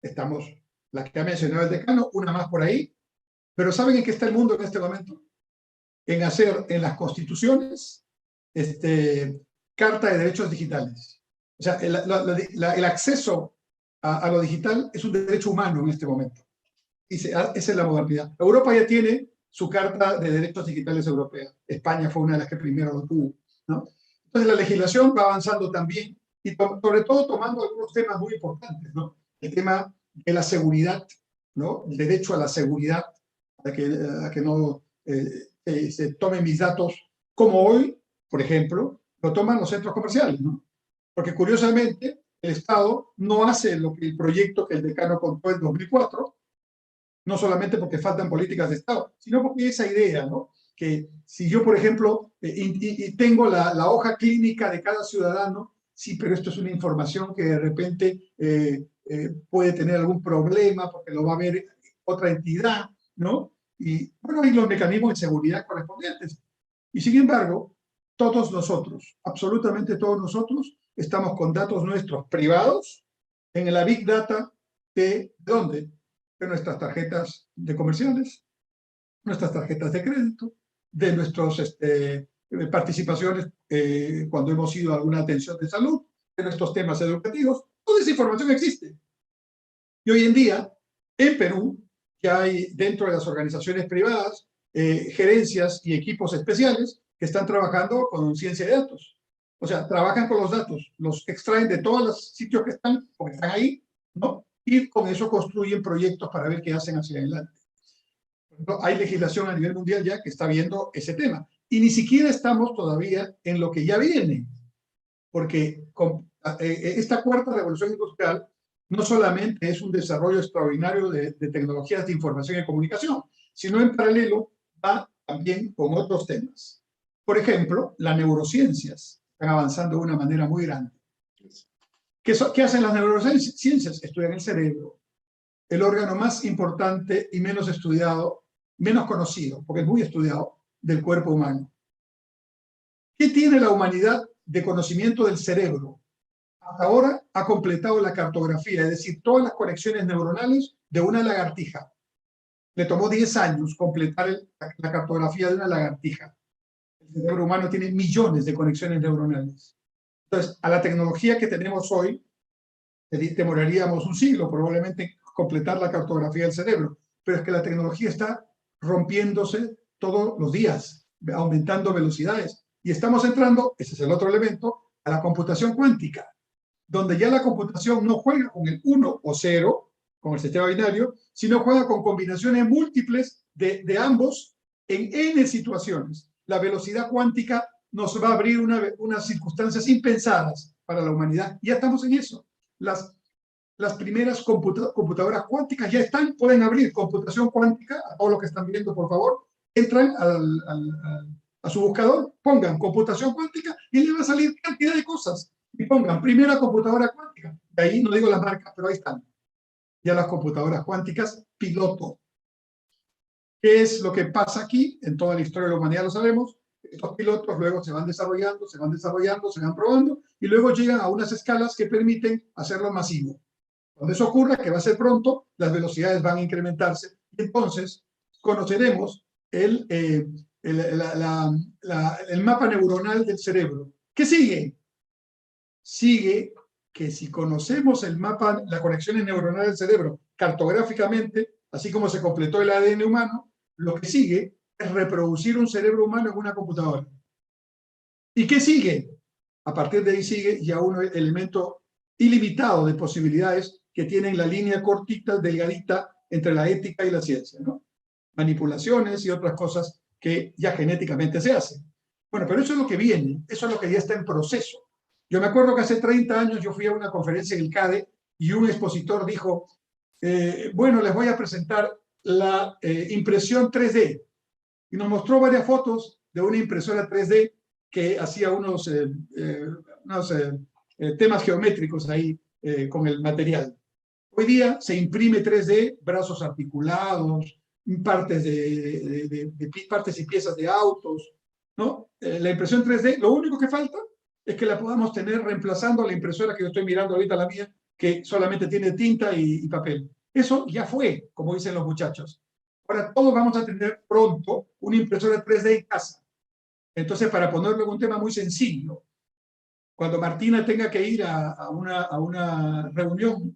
estamos, la que ha mencionado el decano, una más por ahí, pero ¿saben en qué está el mundo en este momento? En hacer en las constituciones carta de derechos digitales. O sea, el acceso a lo digital es un derecho humano en este momento. Y esa es la modernidad. Europa ya tiene su Carta de Derechos Digitales Europea. España fue una de las que primero lo tuvo, ¿no? Entonces la legislación va avanzando también y sobre todo tomando algunos temas muy importantes, ¿no? El tema de la seguridad, ¿no? El derecho a la seguridad, a que no se tomen mis datos como hoy, por ejemplo, lo toman los centros comerciales, ¿no? Porque curiosamente el Estado no hace lo que el proyecto que el decano contó en 2004, no solamente porque faltan políticas de Estado, sino porque esa idea, ¿no? Que si yo, por ejemplo, tengo la hoja clínica de cada ciudadano, sí, pero esto es una información que de repente puede tener algún problema porque lo va a ver otra entidad, ¿no? Y bueno, hay los mecanismos de seguridad correspondientes. Y sin embargo, todos nosotros, absolutamente todos nosotros, estamos con datos nuestros privados en la Big Data de ¿dónde? De nuestras tarjetas de comerciales, nuestras tarjetas de crédito, de nuestras participaciones cuando hemos ido a alguna atención de salud, de nuestros temas educativos. Toda esa información existe. Y hoy en día, en Perú, que hay dentro de las organizaciones privadas, gerencias y equipos especiales que están trabajando con ciencia de datos. O sea, trabajan con los datos, los extraen de todos los sitios que están, porque están ahí, ¿no? Y con eso construyen proyectos para ver qué hacen hacia adelante. Hay legislación a nivel mundial ya que está viendo ese tema. Y ni siquiera estamos todavía en lo que ya viene, porque esta cuarta revolución industrial no solamente es un desarrollo extraordinario de tecnologías de información y comunicación, sino en paralelo va también con otros temas. Por ejemplo, las neurociencias están avanzando de una manera muy grande. ¿Qué hacen las neurociencias? Estudian el cerebro, el órgano más importante y menos estudiado, menos conocido, porque es muy estudiado, del cuerpo humano. ¿Qué tiene la humanidad de conocimiento del cerebro? Hasta ahora ha completado la cartografía, es decir, todas las conexiones neuronales de una lagartija. Le tomó 10 años completar la cartografía de una lagartija. El cerebro humano tiene millones de conexiones neuronales. Entonces, a la tecnología que tenemos hoy, demoraríamos un siglo probablemente completar la cartografía del cerebro, pero es que la tecnología está rompiéndose todos los días, aumentando velocidades. Y estamos entrando, ese es el otro elemento, a la computación cuántica, donde ya la computación no juega con el 1 o 0, con el sistema binario, sino juega con combinaciones múltiples de ambos en n situaciones. La velocidad cuántica nos va a abrir unas circunstancias impensadas para la humanidad. Ya estamos en eso. Las primeras computadoras cuánticas ya están, pueden abrir computación cuántica, a todos los que están viendo, por favor, entran a su buscador, pongan computación cuántica y le va a salir cantidad de cosas. Y pongan primera computadora cuántica. De ahí no digo las marcas, pero ahí están. Ya las computadoras cuánticas piloto. ¿Qué es lo que pasa aquí? En toda la historia de la humanidad lo sabemos. Estos pilotos luego se van desarrollando, se van probando y luego llegan a unas escalas que permiten hacerlo masivo. Cuando eso ocurra, que va a ser pronto, las velocidades van a incrementarse y entonces conoceremos el mapa neuronal del cerebro. ¿Qué sigue? Sigue que si conocemos el mapa, las conexiones neuronales del cerebro cartográficamente, así como se completó el ADN humano, lo que sigue es reproducir un cerebro humano en una computadora. ¿Y qué sigue? A partir de ahí sigue ya un elemento ilimitado de posibilidades que tienen la línea cortita, delgadita, entre la ética y la ciencia, ¿no? Manipulaciones y otras cosas que ya genéticamente se hacen. Bueno, pero eso es lo que viene, eso es lo que ya está en proceso. Yo me acuerdo que hace 30 años yo fui a una conferencia en el CADE y un expositor dijo, bueno, les voy a presentar la impresión 3D. Y nos mostró varias fotos de una impresora 3D que hacía unos temas geométricos ahí con el material. Hoy día se imprime 3D, brazos articulados, partes partes y piezas de autos, ¿no? La impresión 3D, lo único que falta es que la podamos tener reemplazando la impresora que yo estoy mirando ahorita, la mía, que solamente tiene tinta y papel. Eso ya fue, como dicen los muchachos. Ahora todos vamos a tener pronto una impresora 3D en casa. Entonces, para ponerlo en un tema muy sencillo, cuando Martina tenga que ir a una reunión,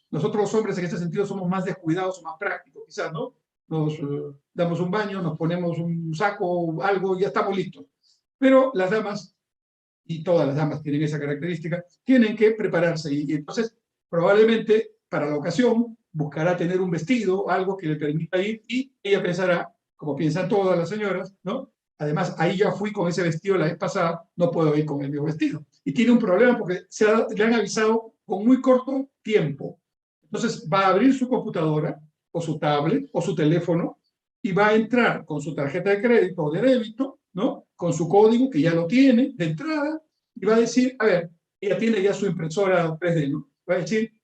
nosotros los hombres en este sentido somos más descuidados o más prácticos, quizás, ¿no? Nos damos un baño, nos ponemos un saco, algo y ya estamos listos. Pero las damas, y todas las damas tienen esa característica, tienen que prepararse. Y entonces, probablemente, para la ocasión, buscará tener un vestido, algo que le permita ir, y ella pensará, como piensan todas las señoras, ¿no? Además, ahí ya fui con ese vestido la vez pasada, no puedo ir con el mismo vestido. Y tiene un problema porque le han avisado con muy corto tiempo. Entonces, va a abrir su computadora, o su tablet, o su teléfono, y va a entrar con su tarjeta de crédito o de débito, ¿no? Con su código, que ya lo tiene de entrada, y va a decir, a ver, ella tiene ya su impresora 3D, ¿no? Va a decir,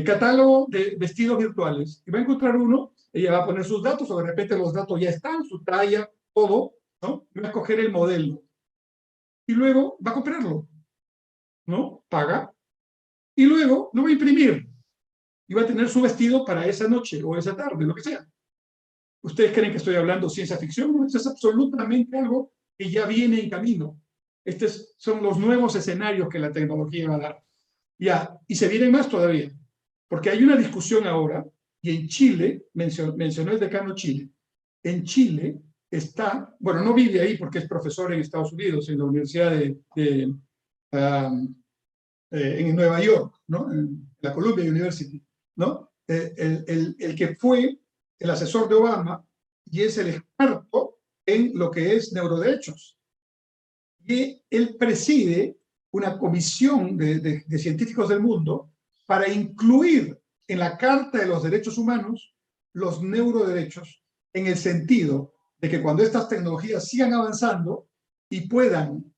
catálogo de vestidos virtuales. Y va a encontrar uno, ella va a poner sus datos, o de repente los datos ya están, su talla, todo, ¿no? Y va a escoger el modelo. Y luego va a comprarlo, ¿no? Paga. Y luego lo va a imprimir. Y va a tener su vestido para esa noche o esa tarde, lo que sea. ¿Ustedes creen que estoy hablando ciencia ficción? No, esto es absolutamente algo que ya viene en camino. Estos son los nuevos escenarios que la tecnología va a dar. Ya, y se vienen más todavía, porque hay una discusión ahora, y en Chile, mencionó el decano Chile, en Chile está, bueno, no vive ahí porque es profesor en Estados Unidos, en la Universidad en Nueva York, ¿no? En la Columbia University, ¿no? El que fue el asesor de Obama y es el experto en lo que es neuroderechos. Y él preside una comisión de científicos del mundo para incluir en la Carta de los Derechos Humanos los neuroderechos, en el sentido de que cuando estas tecnologías sigan avanzando y puedan,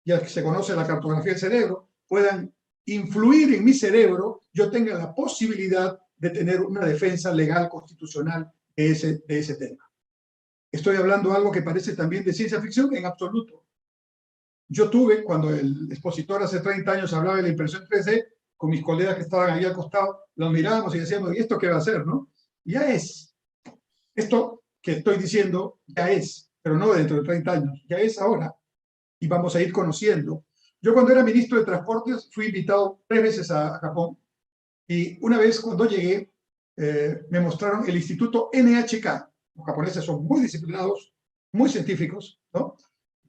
ya que se conoce la cartografía del cerebro, puedan influir en mi cerebro, yo tenga la posibilidad de tener una defensa legal constitucional de ese tema. Estoy hablando de algo que parece también de ciencia ficción, en absoluto. Yo tuve, cuando el expositor hace 30 años hablaba de la impresión 3D, con mis colegas que estaban ahí al costado, los mirábamos y decíamos, ¿y esto qué va a hacer, no? Ya es. Esto que estoy diciendo ya es, pero no dentro de 30 años, ya es ahora. Y vamos a ir conociendo. Yo cuando era ministro de Transportes fui invitado 3 veces a Japón, y una vez cuando llegué me mostraron el instituto NHK. Los japoneses son muy disciplinados, muy científicos, ¿no?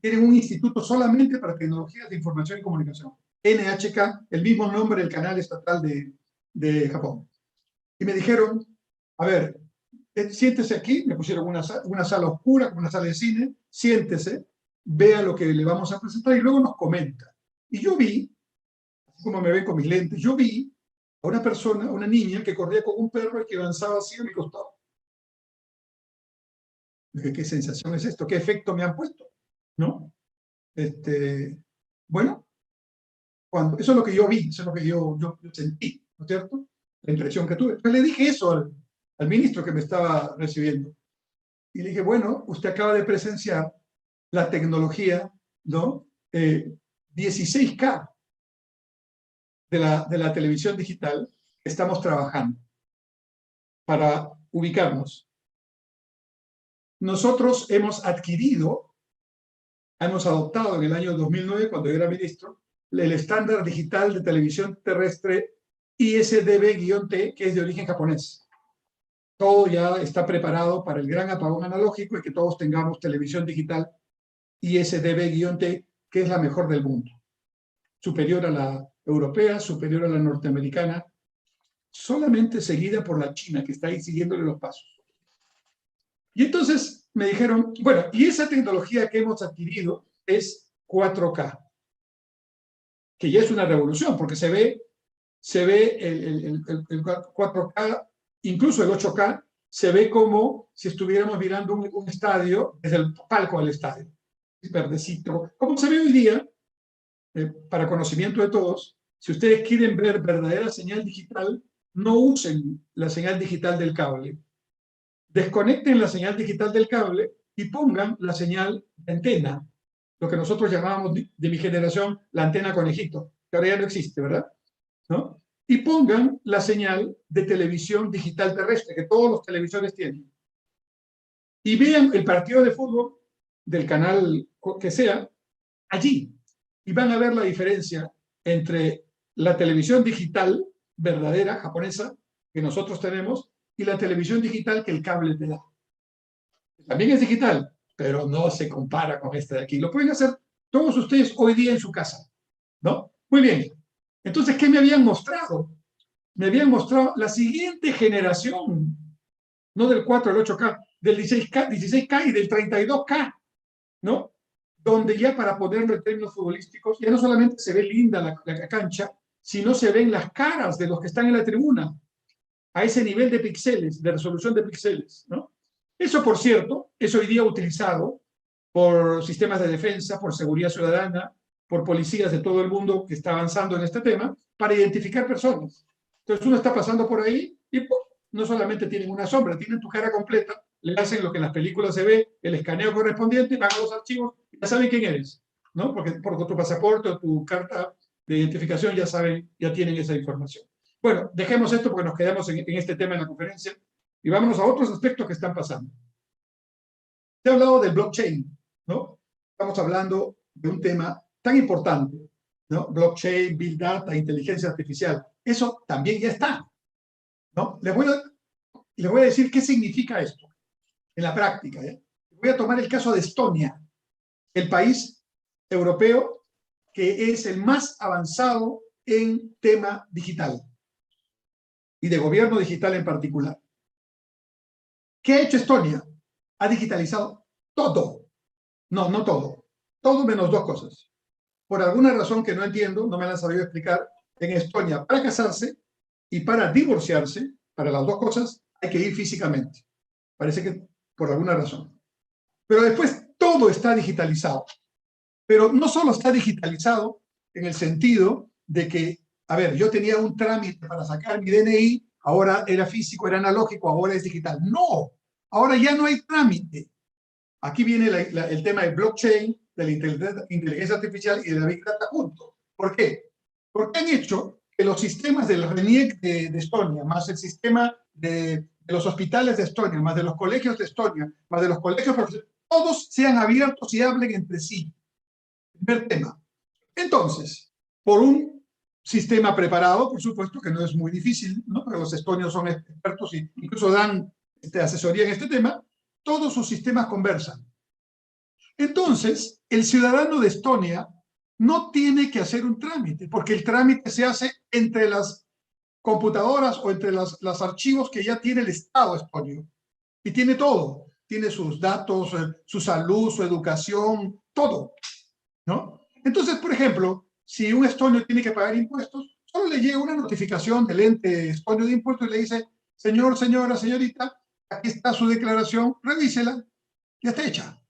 Tienen un instituto solamente para tecnologías de información y comunicación. NHK, el mismo nombre del canal estatal de Japón. Y me dijeron, a ver, siéntese aquí, me pusieron una sala oscura, como una sala de cine, siéntese, vea lo que le vamos a presentar y luego nos comenta. Y yo vi, así como me ven con mis lentes, yo vi a una persona, una niña que corría con un perro y que avanzaba así a mi costado. Dije, ¿qué sensación es esto? ¿Qué efecto me han puesto? ¿No? Bueno, eso es lo que yo vi, eso es lo que yo sentí, ¿no es cierto? La impresión que tuve. Entonces le dije eso al ministro que me estaba recibiendo. Y le dije, bueno, usted acaba de presenciar la tecnología, ¿no? 16K de la televisión digital que estamos trabajando para ubicarnos. Nosotros hemos adoptado en el año 2009, cuando yo era ministro, el estándar digital de televisión terrestre ISDB-T, que es de origen japonés. Todo ya está preparado para el gran apagón analógico y que todos tengamos televisión digital ISDB-T, que es la mejor del mundo. Superior a la europea, superior a la norteamericana, solamente seguida por la China, que está ahí siguiéndole los pasos. Y entonces me dijeron, bueno, y esa tecnología que hemos adquirido es 4K, que ya es una revolución, porque se ve el 4K, incluso el 8K, se ve como si estuviéramos mirando un estadio desde el palco del estadio. Es verdecito. Como se ve hoy día, para conocimiento de todos, si ustedes quieren ver verdadera señal digital, no usen la señal digital del cable. Desconecten la señal digital del cable y pongan la señal de antena, lo que nosotros llamábamos de mi generación la antena conejito, que ahora ya no existe, ¿verdad? ¿No? Y pongan la señal de televisión digital terrestre, que todos los televisores tienen. Y vean el partido de fútbol del canal que sea allí. Y van a ver la diferencia entre la televisión digital verdadera, japonesa, que nosotros tenemos, y la televisión digital que el cable te da. También es digital, pero no se compara con esta de aquí. Lo pueden hacer todos ustedes hoy día en su casa, ¿no? Muy bien. Entonces, ¿qué me habían mostrado? Me habían mostrado la siguiente generación, no del 4 al 8K, del 16K y del 32K. ¿no? Donde ya, para ponerlo en términos futbolísticos, ya no solamente se ve linda la cancha, sino se ven las caras de los que están en la tribuna, a ese nivel de píxeles, de resolución de píxeles, ¿no? Eso, por cierto, es hoy día utilizado por sistemas de defensa, por seguridad ciudadana, por policías de todo el mundo que está avanzando en este tema, para identificar personas. Entonces uno está pasando por ahí y ¡pum!, no solamente tienen una sombra, tienen tu cara completa, le hacen lo que en las películas se ve, el escaneo correspondiente, van a los archivos y ya saben quién eres, ¿no? Porque por tu pasaporte o tu carta de identificación ya saben, ya tienen esa información. Bueno, dejemos esto porque nos quedamos en este tema en la conferencia y vámonos a otros aspectos que están pasando. Se ha hablado del blockchain, ¿no? Estamos hablando de un tema tan importante, ¿no? Blockchain, Big Data, inteligencia artificial. Eso también ya está, ¿no? Les voy a decir qué significa esto en la práctica, ¿eh? Voy a tomar el caso de Estonia, el país europeo que es el más avanzado en tema digital y de gobierno digital en particular. ¿Qué ha hecho Estonia? Ha digitalizado todo. No, no todo. Todo menos dos cosas. Por alguna razón que no entiendo, no me la han sabido explicar, en Estonia, para casarse y para divorciarse, para las dos cosas, hay que ir físicamente. Parece que por alguna razón. Pero después todo está digitalizado. Pero no solo está digitalizado en el sentido de que, a ver, yo tenía un trámite para sacar mi DNI, ahora era físico, era analógico, ahora es digital. No, ahora ya no hay trámite. Aquí viene el tema de blockchain, de la inteligencia artificial y de la Big Data juntos. ¿Por qué? Porque han hecho que los sistemas del RENIEC de Estonia, más el sistema de los hospitales de Estonia, más de los colegios de Estonia, más de los colegios profesionales, todos sean abiertos y hablen entre sí. Primer tema. Entonces, por un sistema preparado, por supuesto que no es muy difícil, ¿no? Porque los estonios son expertos e incluso dan asesoría en este tema, todos sus sistemas conversan. Entonces, el ciudadano de Estonia no tiene que hacer un trámite, porque el trámite se hace entre las computadoras o entre los archivos que ya tiene el Estado estonio. Y tiene todo. Tiene sus datos, su salud, su educación, todo, ¿no? Entonces, por ejemplo, si un estonio tiene que pagar impuestos, solo le llega una notificación del ente estonio de impuestos y le dice: señor, señora, señorita, aquí está su declaración, revísela, ya está hecha.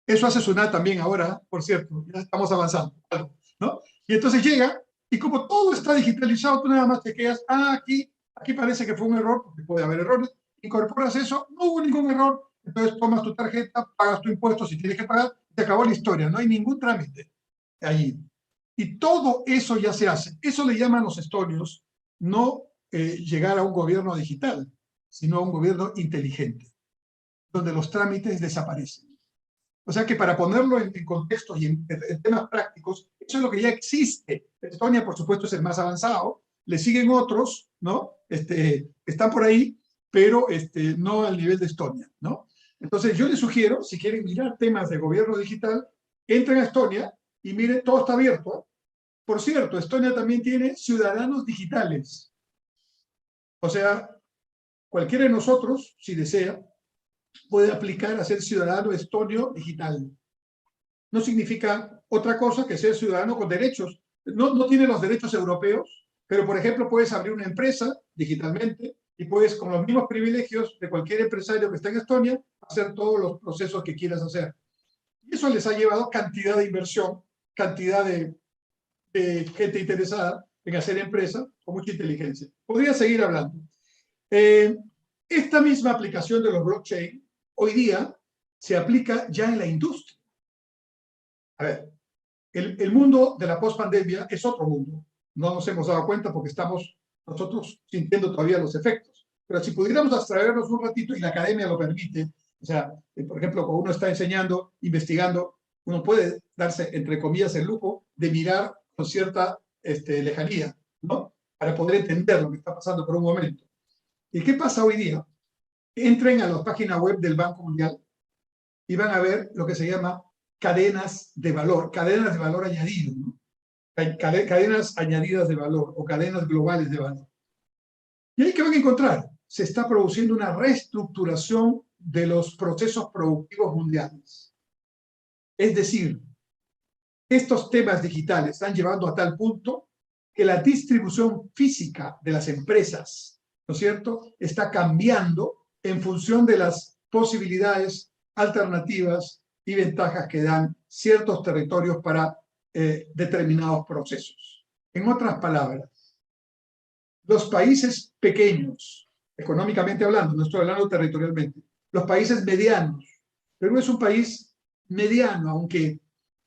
Eso hace SUNAT también ahora, por cierto, ya estamos avanzando, ¿no? Y entonces llega, y como todo está digitalizado, tú nada más te quedas, aquí parece que fue un error, porque puede haber errores, incorporas eso, no hubo ningún error, entonces tomas tu tarjeta, pagas tu impuesto si tienes que pagar, te acabó la historia, no hay ningún trámite allí. Y todo eso ya se hace. Eso le llaman los estonios no llegar a un gobierno digital, sino a un gobierno inteligente, donde los trámites desaparecen. O sea que, para ponerlo en contexto y en temas prácticos, eso es lo que ya existe. Estonia, por supuesto, es el más avanzado, le siguen otros, ¿no? Están por ahí, pero no al nivel de Estonia, ¿no? Entonces yo les sugiero, si quieren mirar temas de gobierno digital, entren a Estonia y miren, todo está abierto. Por cierto, Estonia también tiene ciudadanos digitales. O sea, cualquiera de nosotros, si desea, puede aplicar a ser ciudadano estonio digital. No significa otra cosa que ser ciudadano con derechos. No tiene los derechos europeos, pero, por ejemplo, puedes abrir una empresa digitalmente y puedes, con los mismos privilegios de cualquier empresario que está en Estonia, hacer todos los procesos que quieras hacer. Y eso les ha llevado cantidad de inversión, cantidad de gente interesada en hacer empresa con mucha inteligencia. Podría seguir hablando. Esta misma aplicación de los blockchain hoy día se aplica ya en la industria. A ver, el mundo de la post-pandemia es otro mundo. No nos hemos dado cuenta porque estamos nosotros sintiendo todavía los efectos. Pero si pudiéramos abstraernos un ratito, y la academia lo permite, o sea, por ejemplo, cuando uno está enseñando, investigando, uno puede darse, entre comillas, el lujo de mirar con cierta lejanía, ¿no? Para poder entender lo que está pasando por un momento. ¿Y qué pasa hoy día? Entren a la página web del Banco Mundial y van a ver lo que se llama cadenas de valor añadido, ¿no? Cadenas añadidas de valor o cadenas globales de valor. ¿Y ahí qué van a encontrar? Se está produciendo una reestructuración de los procesos productivos mundiales. Es decir, estos temas digitales están llevando a tal punto que la distribución física de las empresas, ¿no es cierto?, está cambiando en función de las posibilidades alternativas y ventajas que dan ciertos territorios para determinados procesos. En otras palabras, los países pequeños, económicamente hablando, no estoy hablando territorialmente, los países medianos. Perú es un país mediano, aunque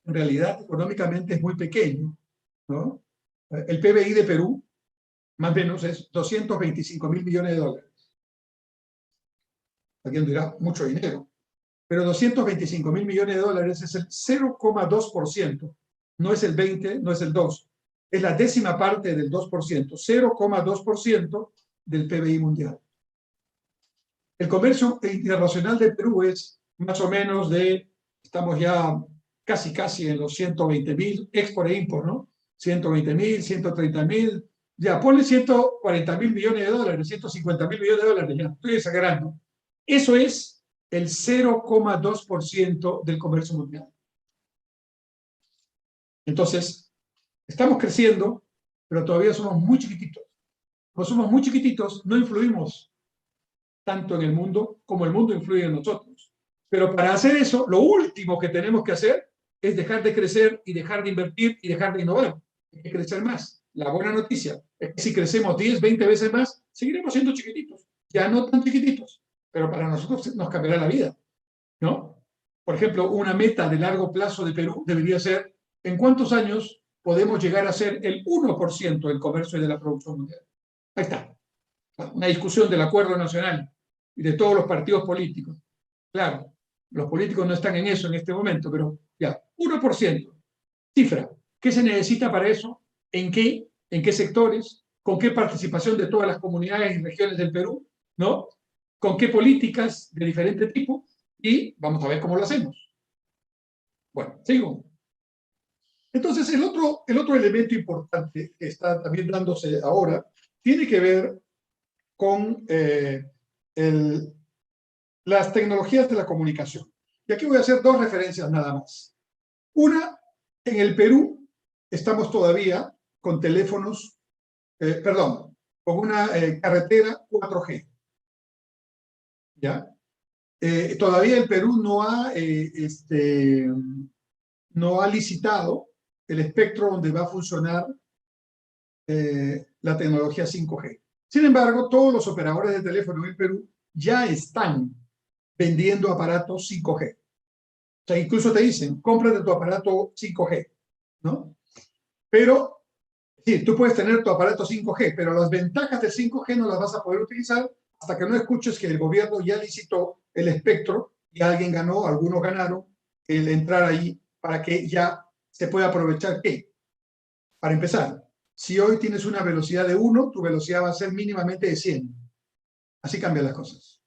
en realidad económicamente es muy pequeño, ¿no? El PBI de Perú, más o menos, es 225.000 millones de dólares. Alguien dirá, mucho dinero. Pero 225.000 millones de dólares es el 0,2%. No es el 20, no es el 2. Es la décima parte del 2%, 0,2% del PBI mundial. El comercio internacional de Perú es más o menos estamos ya casi en los 120.000, export e import, ¿no? 120.000, 130.000, ya ponle 140.000 millones de dólares, 150.000 millones de dólares, ya estoy exagerando. Eso es el 0,2% del comercio mundial. Entonces, estamos creciendo, pero todavía somos muy chiquititos. Como somos muy chiquititos, no influimos tanto en el mundo como el mundo influye en nosotros. Pero para hacer eso, lo último que tenemos que hacer es dejar de crecer y dejar de invertir y dejar de innovar. Hay que crecer más. La buena noticia es que si crecemos 10, 20 veces más, seguiremos siendo chiquititos. Ya no tan chiquititos, pero para nosotros nos cambiará la vida, ¿no? Por ejemplo, una meta de largo plazo de Perú debería ser ¿en cuántos años podemos llegar a ser el 1% del comercio y de la producción mundial? Ahí está. Una discusión del acuerdo nacional y de todos los partidos políticos. Claro, los políticos no están en eso en este momento, pero ya, 1%. Cifra. ¿Qué se necesita para eso? ¿En qué? ¿En qué sectores? ¿Con qué participación de todas las comunidades y regiones del Perú? ¿No? ¿Con qué políticas de diferente tipo? Y vamos a ver cómo lo hacemos. Bueno, sigo. Entonces, el otro elemento importante que está también dándose ahora tiene que ver con las tecnologías de la comunicación. Y aquí voy a hacer dos referencias nada más. Una, en el Perú estamos todavía con teléfonos, con una carretera 4G. ¿Ya? Todavía el Perú no ha licitado el espectro donde va a funcionar la tecnología 5G. Sin embargo, todos los operadores de teléfono en el Perú ya están vendiendo aparatos 5G. O sea, incluso te dicen, cómprate tu aparato 5G, ¿no? Pero, sí, tú puedes tener tu aparato 5G, pero las ventajas del 5G no las vas a poder utilizar hasta que no escuches que el gobierno ya licitó el espectro y alguien ganó, algunos ganaron, el entrar ahí para que ya se pueda aprovechar. ¿Qué? Para empezar, si hoy tienes una velocidad de 1, tu velocidad va a ser mínimamente de 100. Así cambian las cosas,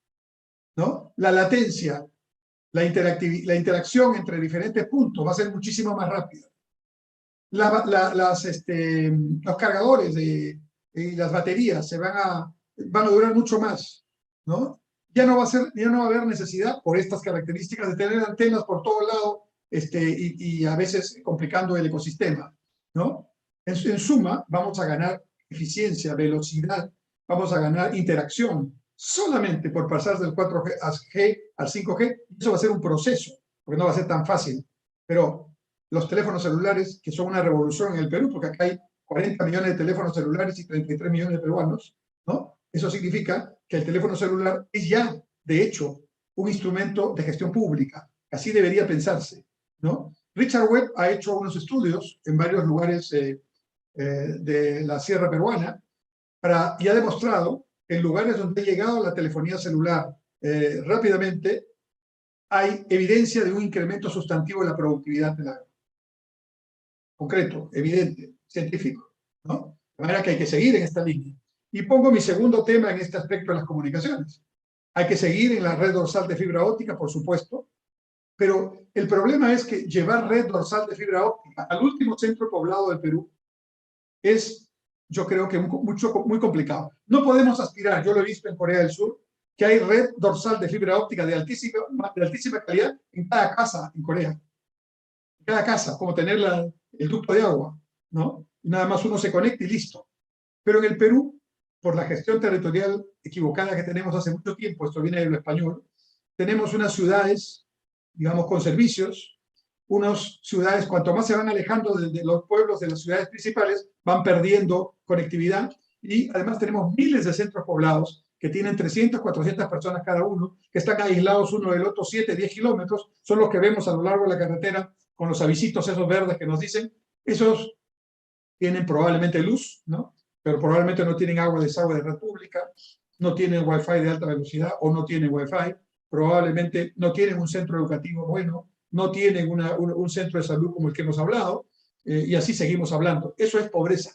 ¿no? La latencia, la interacción entre diferentes puntos va a ser muchísimo más rápida. Los cargadores y las baterías van a durar mucho más, ¿no? Ya no va a haber necesidad, por estas características, de tener antenas por todo lado y a veces complicando el ecosistema, ¿no? En suma, vamos a ganar eficiencia, velocidad, vamos a ganar interacción, solamente por pasar del 4G al 5G. Eso va a ser un proceso, porque no va a ser tan fácil. Pero los teléfonos celulares, que son una revolución en el Perú, porque acá hay 40 millones de teléfonos celulares y 33 millones de peruanos, ¿no? Eso significa que el teléfono celular es ya, de hecho, un instrumento de gestión pública. Así debería pensarse, ¿no? Richard Webb ha hecho unos estudios en varios lugares de la sierra peruana y ha demostrado que en lugares donde ha llegado la telefonía celular rápidamente, hay evidencia de un incremento sustantivo en la productividad del agro. Concreto, evidente, científico, ¿no? De manera que hay que seguir en esta línea. Y pongo mi segundo tema en este aspecto de las comunicaciones. Hay que seguir en la red dorsal de fibra óptica, por supuesto, pero el problema es que llevar red dorsal de fibra óptica al último centro poblado del Perú es, yo creo que muy complicado. No podemos aspirar, yo lo he visto en Corea del Sur, que hay red dorsal de fibra óptica de altísima calidad en cada casa en Corea. cada casa, como tener el ducto de agua, ¿no? Y nada más uno se conecta y listo. Pero en el Perú, por la gestión territorial equivocada que tenemos hace mucho tiempo, esto viene de lo español, tenemos unas ciudades, digamos, con servicios, unas ciudades, cuanto más se van alejando de los pueblos, de las ciudades principales, van perdiendo conectividad, y además tenemos miles de centros poblados que tienen 300, 400 personas cada uno, que están aislados uno del otro 7, 10 kilómetros, son los que vemos a lo largo de la carretera con los avisitos esos verdes que nos dicen, esos tienen probablemente luz, ¿no? Pero probablemente no tienen agua, desagüe de red pública, no tienen wifi de alta velocidad o no tienen wifi, probablemente no tienen un centro educativo bueno, no tienen un centro de salud como el que hemos hablado, y así seguimos hablando. Eso es pobreza.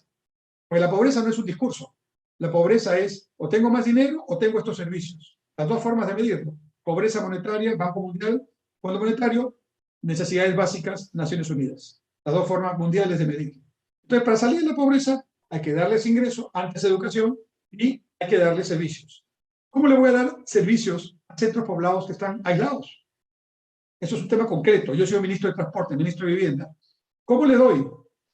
Porque la pobreza no es un discurso. La pobreza es o tengo más dinero o tengo estos servicios. Las dos formas de medirlo. Pobreza monetaria, Banco Mundial, Fondo Monetario, necesidades básicas, Naciones Unidas. Las dos formas mundiales de medirlo. Entonces, para salir de la pobreza hay que darles ingreso, antes educación, y hay que darles servicios. ¿Cómo le voy a dar servicios a centros poblados que están aislados? Eso es un tema concreto. Yo soy ministro de Transporte, ministro de Vivienda. ¿Cómo le doy?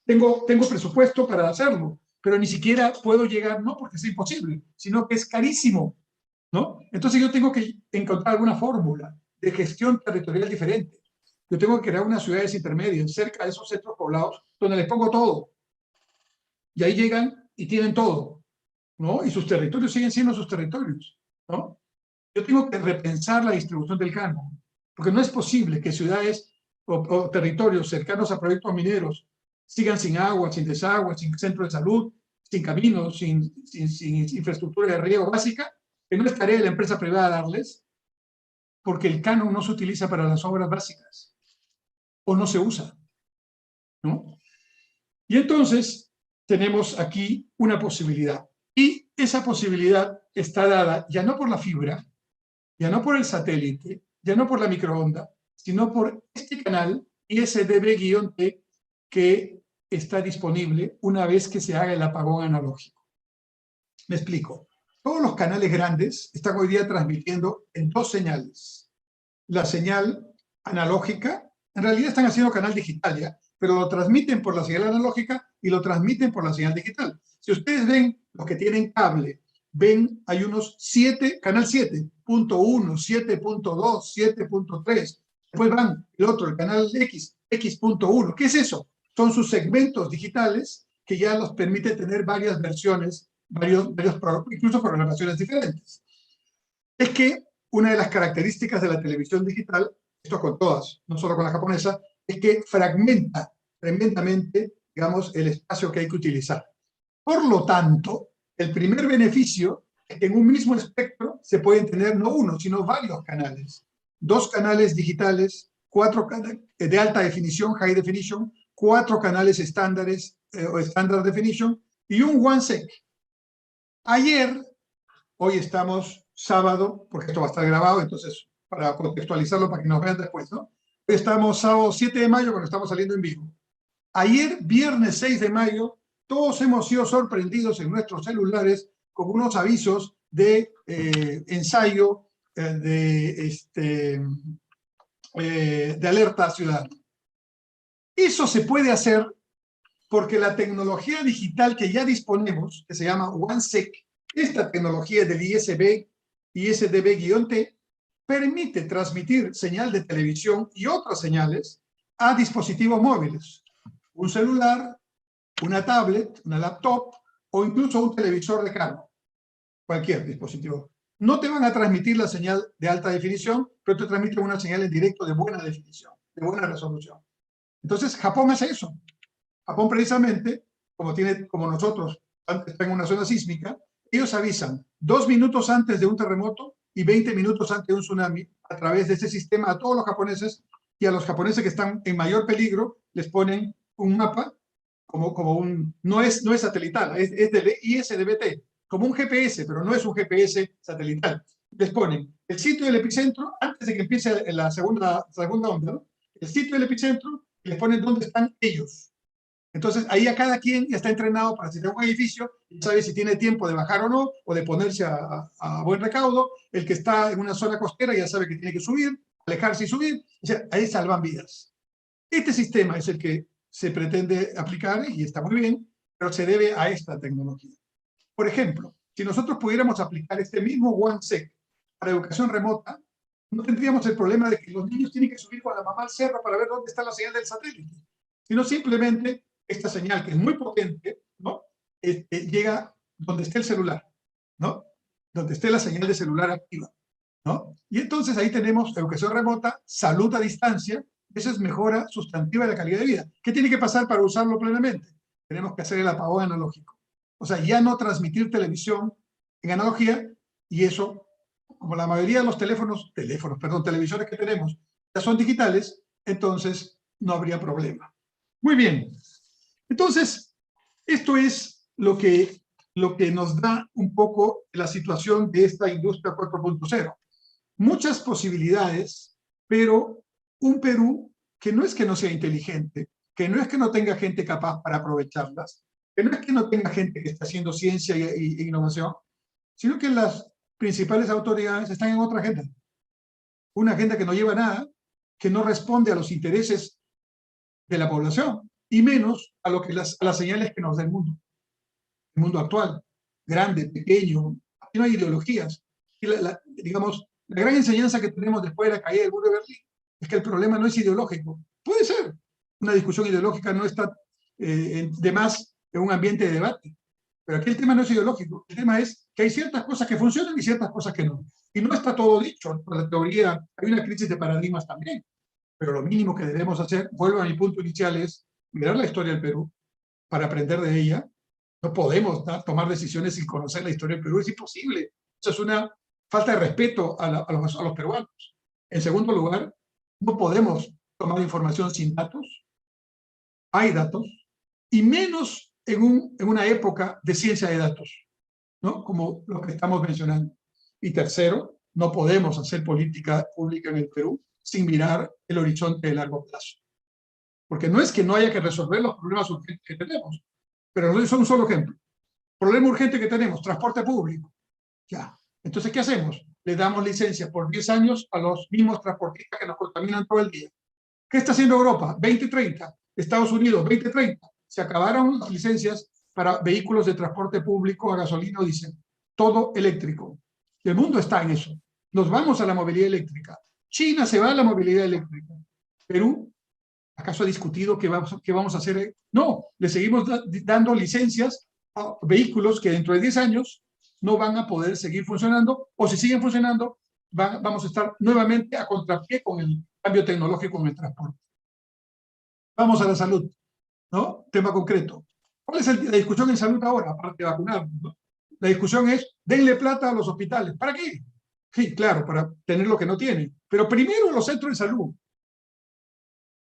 Tengo presupuesto para hacerlo, pero ni siquiera puedo llegar, no porque sea imposible, sino que es carísimo, ¿no? Entonces yo tengo que encontrar alguna fórmula de gestión territorial diferente. Yo tengo que crear unas ciudades intermedias cerca de esos centros poblados donde les pongo todo. Y ahí llegan y tienen todo, ¿no? Y sus territorios siguen siendo sus territorios, ¿no? Yo tengo que repensar la distribución del canon, porque no es posible que ciudades o territorios cercanos a proyectos mineros sigan sin agua, sin desagüe, sin centro de salud, sin caminos, sin infraestructura de riego básica, que no es tarea de la empresa privada darles, porque el canon no se utiliza para las obras básicas, o no se usa, ¿no? Y entonces tenemos aquí una posibilidad. Y esa posibilidad está dada ya no por la fibra, ya no por el satélite, ya no por la microonda, sino por este canal ISDB-T que está disponible una vez que se haga el apagón analógico. Me explico. Todos los canales grandes están hoy día transmitiendo en dos señales. La señal analógica, en realidad están haciendo canal digital ya, pero lo transmiten por la señal analógica y lo transmiten por la señal digital. Si ustedes ven, los que tienen cable, ven, hay unos 7, canal 7.1, 7.2, 7.3. Después van el otro, el canal X, X.1. ¿Qué es eso? Son sus segmentos digitales que ya los permite tener varias versiones, incluso programaciones diferentes. Es que una de las características de la televisión digital, esto con todas, no solo con la japonesa, es que fragmenta tremendamente, digamos, el espacio que hay que utilizar. Por lo tanto, el primer beneficio es que en un mismo espectro se pueden tener no uno, sino varios canales. 2 canales digitales, 4 canales de alta definición, high definition, 4 canales estándares o standard definition y un OneSec. Ayer, hoy estamos sábado, porque esto va a estar grabado, entonces para contextualizarlo para que nos vean después, ¿no? Hoy estamos sábado 7 de mayo cuando estamos saliendo en vivo. Ayer, viernes 6 de mayo, todos hemos sido sorprendidos en nuestros celulares con unos avisos de ensayo de alerta ciudadana. Eso se puede hacer porque la tecnología digital que ya disponemos, que se llama OneSec, esta tecnología del ISDB-T, permite transmitir señal de televisión y otras señales a dispositivos móviles. Un celular, una tablet, una laptop o incluso un televisor de carga. Cualquier dispositivo. No te van a transmitir la señal de alta definición, pero te transmiten una señal en directo de buena definición, de buena resolución. Entonces, Japón hace eso. Japón precisamente, como nosotros, está en una zona sísmica, ellos avisan 2 minutos antes de un terremoto y 20 minutos antes de un tsunami a través de ese sistema a todos los japoneses, y a los japoneses que están en mayor peligro les ponen un mapa no es satelital, es del ISDB-T, como un GPS, pero no es un GPS satelital. Les ponen el sitio del epicentro antes de que empiece la segunda onda, ¿no? El sitio del epicentro, y les ponen dónde están ellos. Entonces, ahí a cada quien ya está entrenado para si tiene un edificio, y sabe si tiene tiempo de bajar o no, o de ponerse a buen recaudo. El que está en una zona costera ya sabe que tiene que subir, alejarse y subir. O sea, ahí salvan vidas. Este sistema es el que se pretende aplicar y está muy bien, pero se debe a esta tecnología. Por ejemplo, si nosotros pudiéramos aplicar este mismo OneSec para educación remota, no tendríamos el problema de que los niños tienen que subir con la mamá al cerro para ver dónde está la señal del satélite, sino simplemente esta señal, que es muy potente, ¿no? Llega donde esté el celular, ¿no? Donde esté la señal de celular activa, ¿no? Y entonces ahí tenemos educación remota, salud a distancia. Esa es mejora sustantiva de la calidad de vida. ¿Qué tiene que pasar para usarlo plenamente? Tenemos que hacer el apagón analógico. O sea, ya no transmitir televisión en analogía, y eso, como la mayoría de los televisores que tenemos ya son digitales, entonces no habría problema. Muy bien. Entonces, esto es lo que nos da un poco la situación de esta industria 4.0. Muchas posibilidades, pero un Perú que no es que no sea inteligente, que no es que no tenga gente capaz para aprovecharlas, que no es que no tenga gente que está haciendo ciencia e innovación, sino que las principales autoridades están en otra agenda. Una agenda que no lleva a nada, que no responde a los intereses de la población, y menos a las señales que nos da el mundo actual, grande, pequeño. Aquí no hay ideologías. Y digamos, la gran enseñanza que tenemos después de la caída del muro de Berlín es que el problema no es ideológico. Puede ser, una discusión ideológica no está de más en un ambiente de debate, pero aquí el tema no es ideológico, el tema es que hay ciertas cosas que funcionan y ciertas cosas que no. Y no está todo dicho, por la teoría hay una crisis de paradigmas también, pero lo mínimo que debemos hacer, vuelvo a mi punto inicial, es mirar la historia del Perú para aprender de ella. No podemos tomar decisiones sin conocer la historia del Perú, es imposible. Eso es una falta de respeto a los peruanos. En segundo lugar, no podemos tomar información sin datos. Hay datos, y menos en una época de ciencia de datos, ¿no? Como lo que estamos mencionando. Y tercero, no podemos hacer política pública en el Perú sin mirar el horizonte de largo plazo. Porque no es que no haya que resolver los problemas urgentes que tenemos, pero son un solo ejemplo. Problema urgente que tenemos, transporte público. Ya. Entonces, ¿qué hacemos? Le damos licencia por 10 años a los mismos transportistas que nos contaminan todo el día. ¿Qué está haciendo Europa? 2030. Estados Unidos, 2030. Se acabaron las licencias para vehículos de transporte público a gasolina o diésel. Todo eléctrico. El mundo está en eso. Nos vamos a la movilidad eléctrica. China se va a la movilidad eléctrica. Perú, ¿acaso ha discutido qué vamos a hacer? No, le seguimos dando licencias a vehículos que dentro de 10 años no van a poder seguir funcionando, o si siguen funcionando, vamos a estar nuevamente a contrapié con el cambio tecnológico en el transporte. Vamos a la salud, ¿no? Tema concreto. ¿Cuál es la discusión en salud ahora, aparte de vacunar, ¿no? La discusión es, denle plata a los hospitales. ¿Para qué? Sí, claro, para tener lo que no tienen. Pero primero los centros de salud.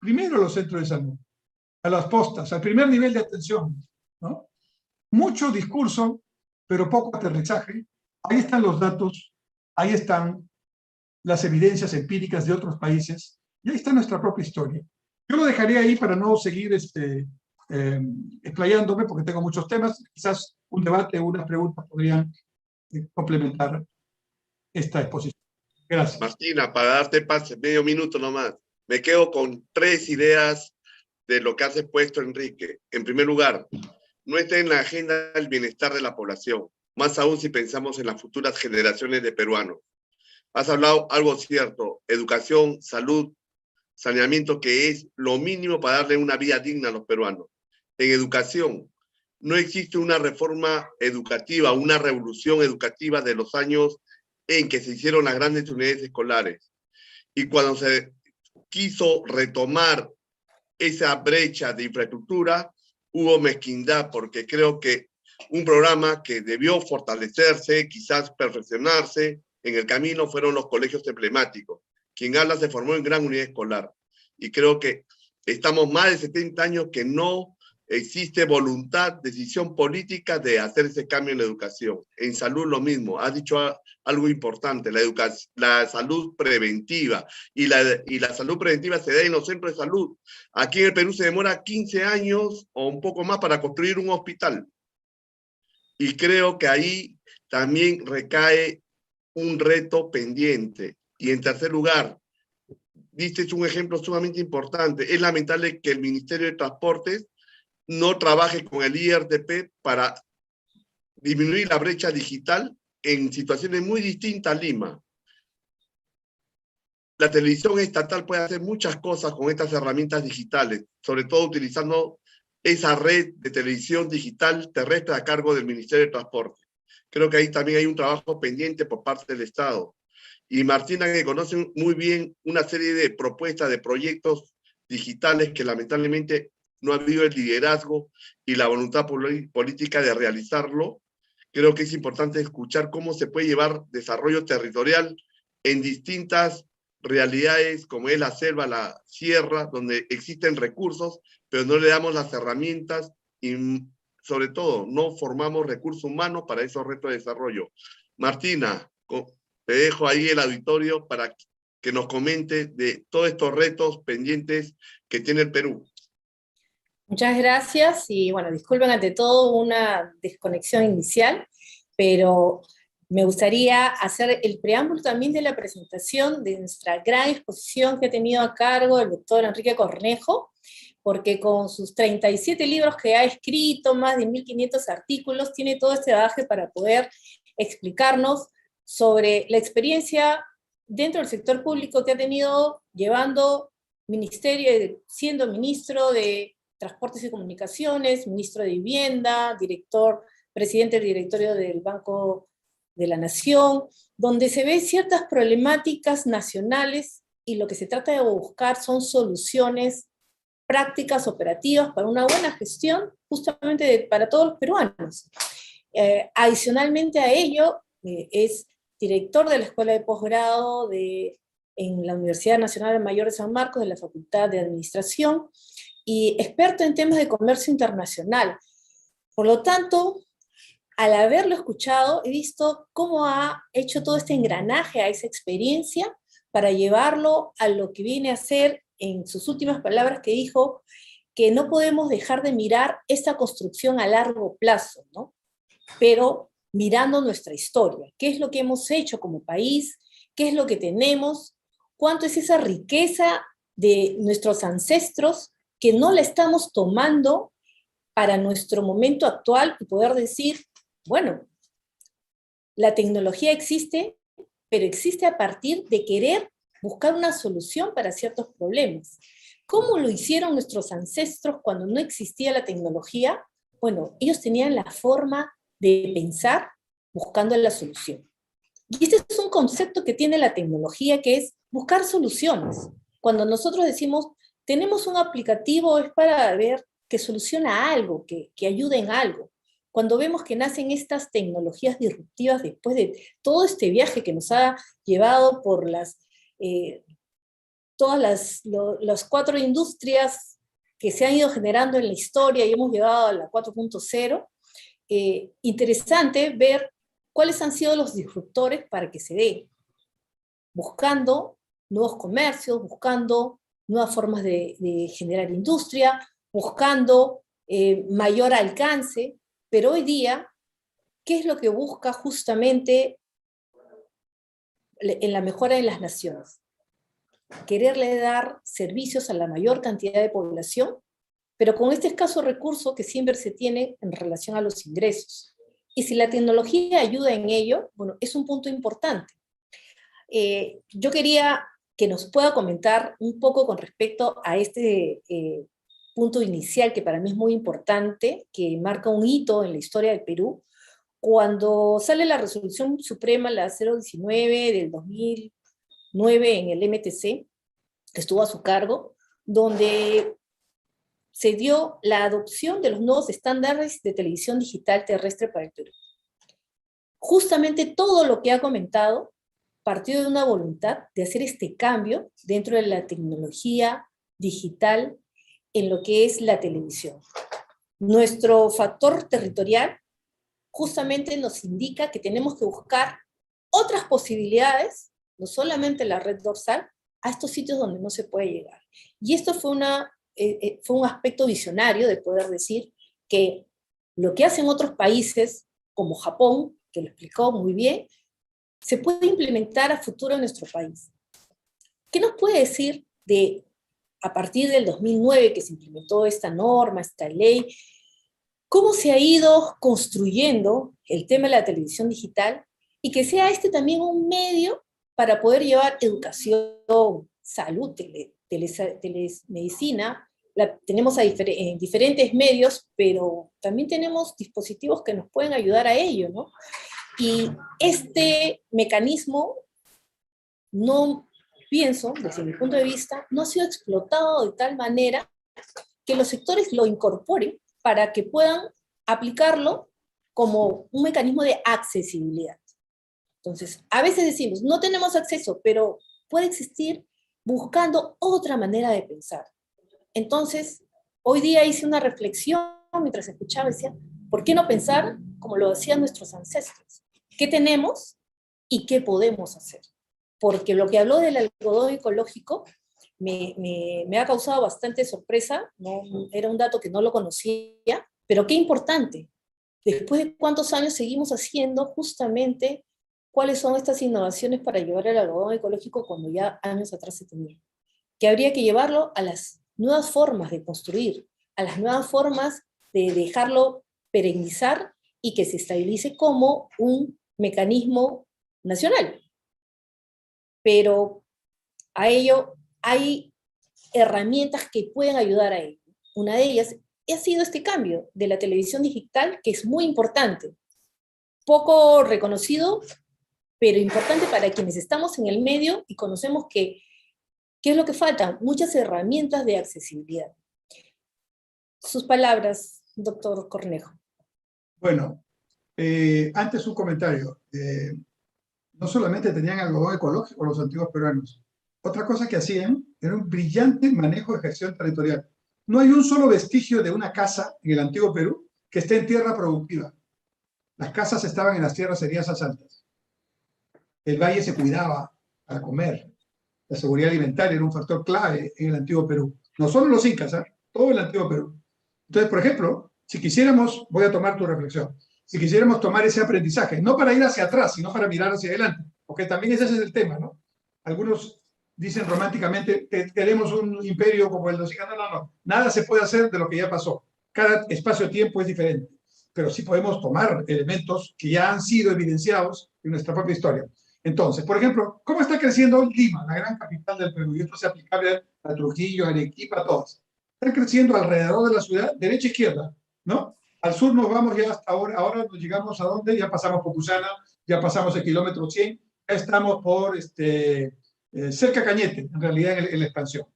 Primero los centros de salud. A las postas, al primer nivel de atención, ¿no? Mucho discurso, pero poco aterrizaje. Ahí están los datos, ahí están las evidencias empíricas de otros países, y ahí está nuestra propia historia. Yo lo dejaría ahí para no seguir explayándome, porque tengo muchos temas. Quizás un debate o unas preguntas podrían complementar esta exposición. Gracias. Martina, para darte pase, medio minuto nomás. Me quedo con 3 ideas de lo que has expuesto, Enrique. En primer lugar, no está en la agenda el bienestar de la población, más aún si pensamos en las futuras generaciones de peruanos. Has hablado algo cierto, educación, salud, saneamiento, que es lo mínimo para darle una vida digna a los peruanos. En educación, no existe una reforma educativa, una revolución educativa de los años en que se hicieron las grandes unidades escolares. Y cuando se quiso retomar esa brecha de infraestructura, hubo mezquindad, porque creo que un programa que debió fortalecerse, quizás perfeccionarse en el camino, fueron los colegios emblemáticos. Quien habla se formó en gran unidad escolar. Y creo que estamos más de 70 años que no existe voluntad, decisión política de hacer ese cambio en la educación. En salud lo mismo. Has dicho algo importante, la salud preventiva. Y la salud preventiva se da en los centros de salud. Aquí en el Perú se demora 15 años o un poco más para construir un hospital. Y creo que ahí también recae un reto pendiente. Y en tercer lugar, diste un ejemplo sumamente importante. Es lamentable que el Ministerio de Transportes no trabaje con el IRTP para disminuir la brecha digital en situaciones muy distintas a Lima. La televisión estatal puede hacer muchas cosas con estas herramientas digitales, sobre todo utilizando esa red de televisión digital terrestre a cargo del Ministerio de Transporte. Creo que ahí también hay un trabajo pendiente por parte del Estado. Y Martina, que conoce muy bien una serie de propuestas, de proyectos digitales que lamentablemente no ha habido el liderazgo y la voluntad política de realizarlo, creo que es importante escuchar cómo se puede llevar desarrollo territorial en distintas realidades como es la selva, la sierra, donde existen recursos, pero no le damos las herramientas y sobre todo no formamos recursos humanos para esos retos de desarrollo. Martina, te dejo ahí el auditorio para que nos comente de todos estos retos pendientes que tiene el Perú. Muchas gracias y bueno, disculpen ante todo una desconexión inicial, pero me gustaría hacer el preámbulo también de la presentación de nuestra gran exposición que ha tenido a cargo el doctor Enrique Cornejo, porque con sus 37 libros que ha escrito, más de 1.500 artículos, tiene todo este bagaje para poder explicarnos sobre la experiencia dentro del sector público que ha tenido llevando ministerio, siendo ministro de Transportes y Comunicaciones, ministro de Vivienda, presidente del directorio del Banco de la Nación, donde se ven ciertas problemáticas nacionales y lo que se trata de buscar son soluciones prácticas, operativas, para una buena gestión, justamente para todos los peruanos. Adicionalmente a ello, es director de la Escuela de Posgrado en la Universidad Nacional Mayor de San Marcos, de la Facultad de Administración, y experto en temas de comercio internacional. Por lo tanto, al haberlo escuchado, he visto cómo ha hecho todo este engranaje a esa experiencia para llevarlo a lo que viene a ser, en sus últimas palabras que dijo, que no podemos dejar de mirar esta construcción a largo plazo, ¿no? Pero mirando nuestra historia, qué es lo que hemos hecho como país, qué es lo que tenemos, cuánto es esa riqueza de nuestros ancestros que no la estamos tomando para nuestro momento actual y poder decir, bueno, la tecnología existe, pero existe a partir de querer buscar una solución para ciertos problemas. ¿Cómo lo hicieron nuestros ancestros cuando no existía la tecnología? Bueno, ellos tenían la forma de pensar buscando la solución. Y este es un concepto que tiene la tecnología, que es buscar soluciones. Cuando nosotros decimos, tenemos un aplicativo, es para ver que soluciona algo, que ayuda en algo. Cuando vemos que nacen estas tecnologías disruptivas después de todo este viaje que nos ha llevado por todas las 4 industrias que se han ido generando en la historia y hemos llegado a la 4.0, interesante ver cuáles han sido los disruptores para que se dé, buscando nuevos comercios, buscando nuevas formas de generar industria, buscando mayor alcance, pero hoy día, ¿qué es lo que busca justamente en la mejora de las naciones? Quererle dar servicios a la mayor cantidad de población, pero con este escaso recurso que siempre se tiene en relación a los ingresos. Y si la tecnología ayuda en ello, bueno, es un punto importante. Yo quería que nos pueda comentar un poco con respecto a este punto inicial, que para mí es muy importante, que marca un hito en la historia del Perú, cuando sale la resolución suprema, la 019 del 2009 en el MTC, que estuvo a su cargo, donde se dio la adopción de los nuevos estándares de televisión digital terrestre para el Perú. Justamente todo lo que ha comentado partió de una voluntad de hacer este cambio dentro de la tecnología digital en lo que es la televisión. Nuestro factor territorial justamente nos indica que tenemos que buscar otras posibilidades, no solamente la red dorsal, a estos sitios donde no se puede llegar. Y esto fue un aspecto visionario de poder decir que lo que hacen otros países, como Japón, que lo explicó muy bien, se puede implementar a futuro en nuestro país. ¿Qué nos puede decir de, a partir del 2009 que se implementó esta norma, esta ley, cómo se ha ido construyendo el tema de la televisión digital y que sea este también un medio para poder llevar educación, salud, telemedicina? Tenemos en diferentes medios, pero también tenemos dispositivos que nos pueden ayudar a ello, ¿no? Y este mecanismo, no pienso, desde mi punto de vista, no ha sido explotado de tal manera que los sectores lo incorporen para que puedan aplicarlo como un mecanismo de accesibilidad. Entonces, a veces decimos, no tenemos acceso, pero puede existir buscando otra manera de pensar. Entonces, hoy día hice una reflexión mientras escuchaba, decía, ¿por qué no pensar como lo hacían nuestros ancestros? ¿Qué tenemos y qué podemos hacer? Porque lo que habló del algodón ecológico me ha causado bastante sorpresa, ¿no? Era un dato que no lo conocía, pero qué importante. Después de cuántos años seguimos haciendo justamente cuáles son estas innovaciones para llevar el algodón ecológico cuando ya años atrás se tenía. Que habría que llevarlo a las nuevas formas de construir, a las nuevas formas de dejarlo perennizar y que se estabilice como un mecanismo nacional. Pero a ello hay herramientas que pueden ayudar a ello. Una de ellas ha sido este cambio de la televisión digital, que es muy importante. Poco reconocido, pero importante para quienes estamos en el medio y conocemos que ¿qué es lo que falta? Muchas herramientas de accesibilidad. Sus palabras, doctor Cornejo. Bueno, antes un comentario. No solamente tenían algodón ecológico los antiguos peruanos. Otra cosa que hacían era un brillante manejo de gestión territorial. No hay un solo vestigio de una casa en el antiguo Perú que esté en tierra productiva. Las casas estaban en las tierras seriosas altas. El valle se cuidaba para comer. La seguridad alimentaria era un factor clave en el antiguo Perú. No solo los incas, todo el antiguo Perú. Entonces, por ejemplo, si quisiéramos, voy a tomar tu reflexión, si quisiéramos tomar ese aprendizaje, no para ir hacia atrás, sino para mirar hacia adelante, porque también ese es el tema, ¿no? Algunos dicen románticamente, queremos un imperio como el de los incas. No, no, no. Nada se puede hacer de lo que ya pasó. Cada espacio-tiempo es diferente, pero sí podemos tomar elementos que ya han sido evidenciados en nuestra propia historia. Entonces, por ejemplo, ¿cómo está creciendo Lima, la gran capital del Perú? Y esto es aplicable a Trujillo, a Arequipa, a todas. Está creciendo alrededor de la ciudad, derecha e izquierda, ¿no? Al sur nos vamos ya hasta ahora nos llegamos a dónde, ya pasamos por Cusana, ya pasamos el kilómetro 100, ya estamos por cerca de Cañete, en realidad en la expansión. O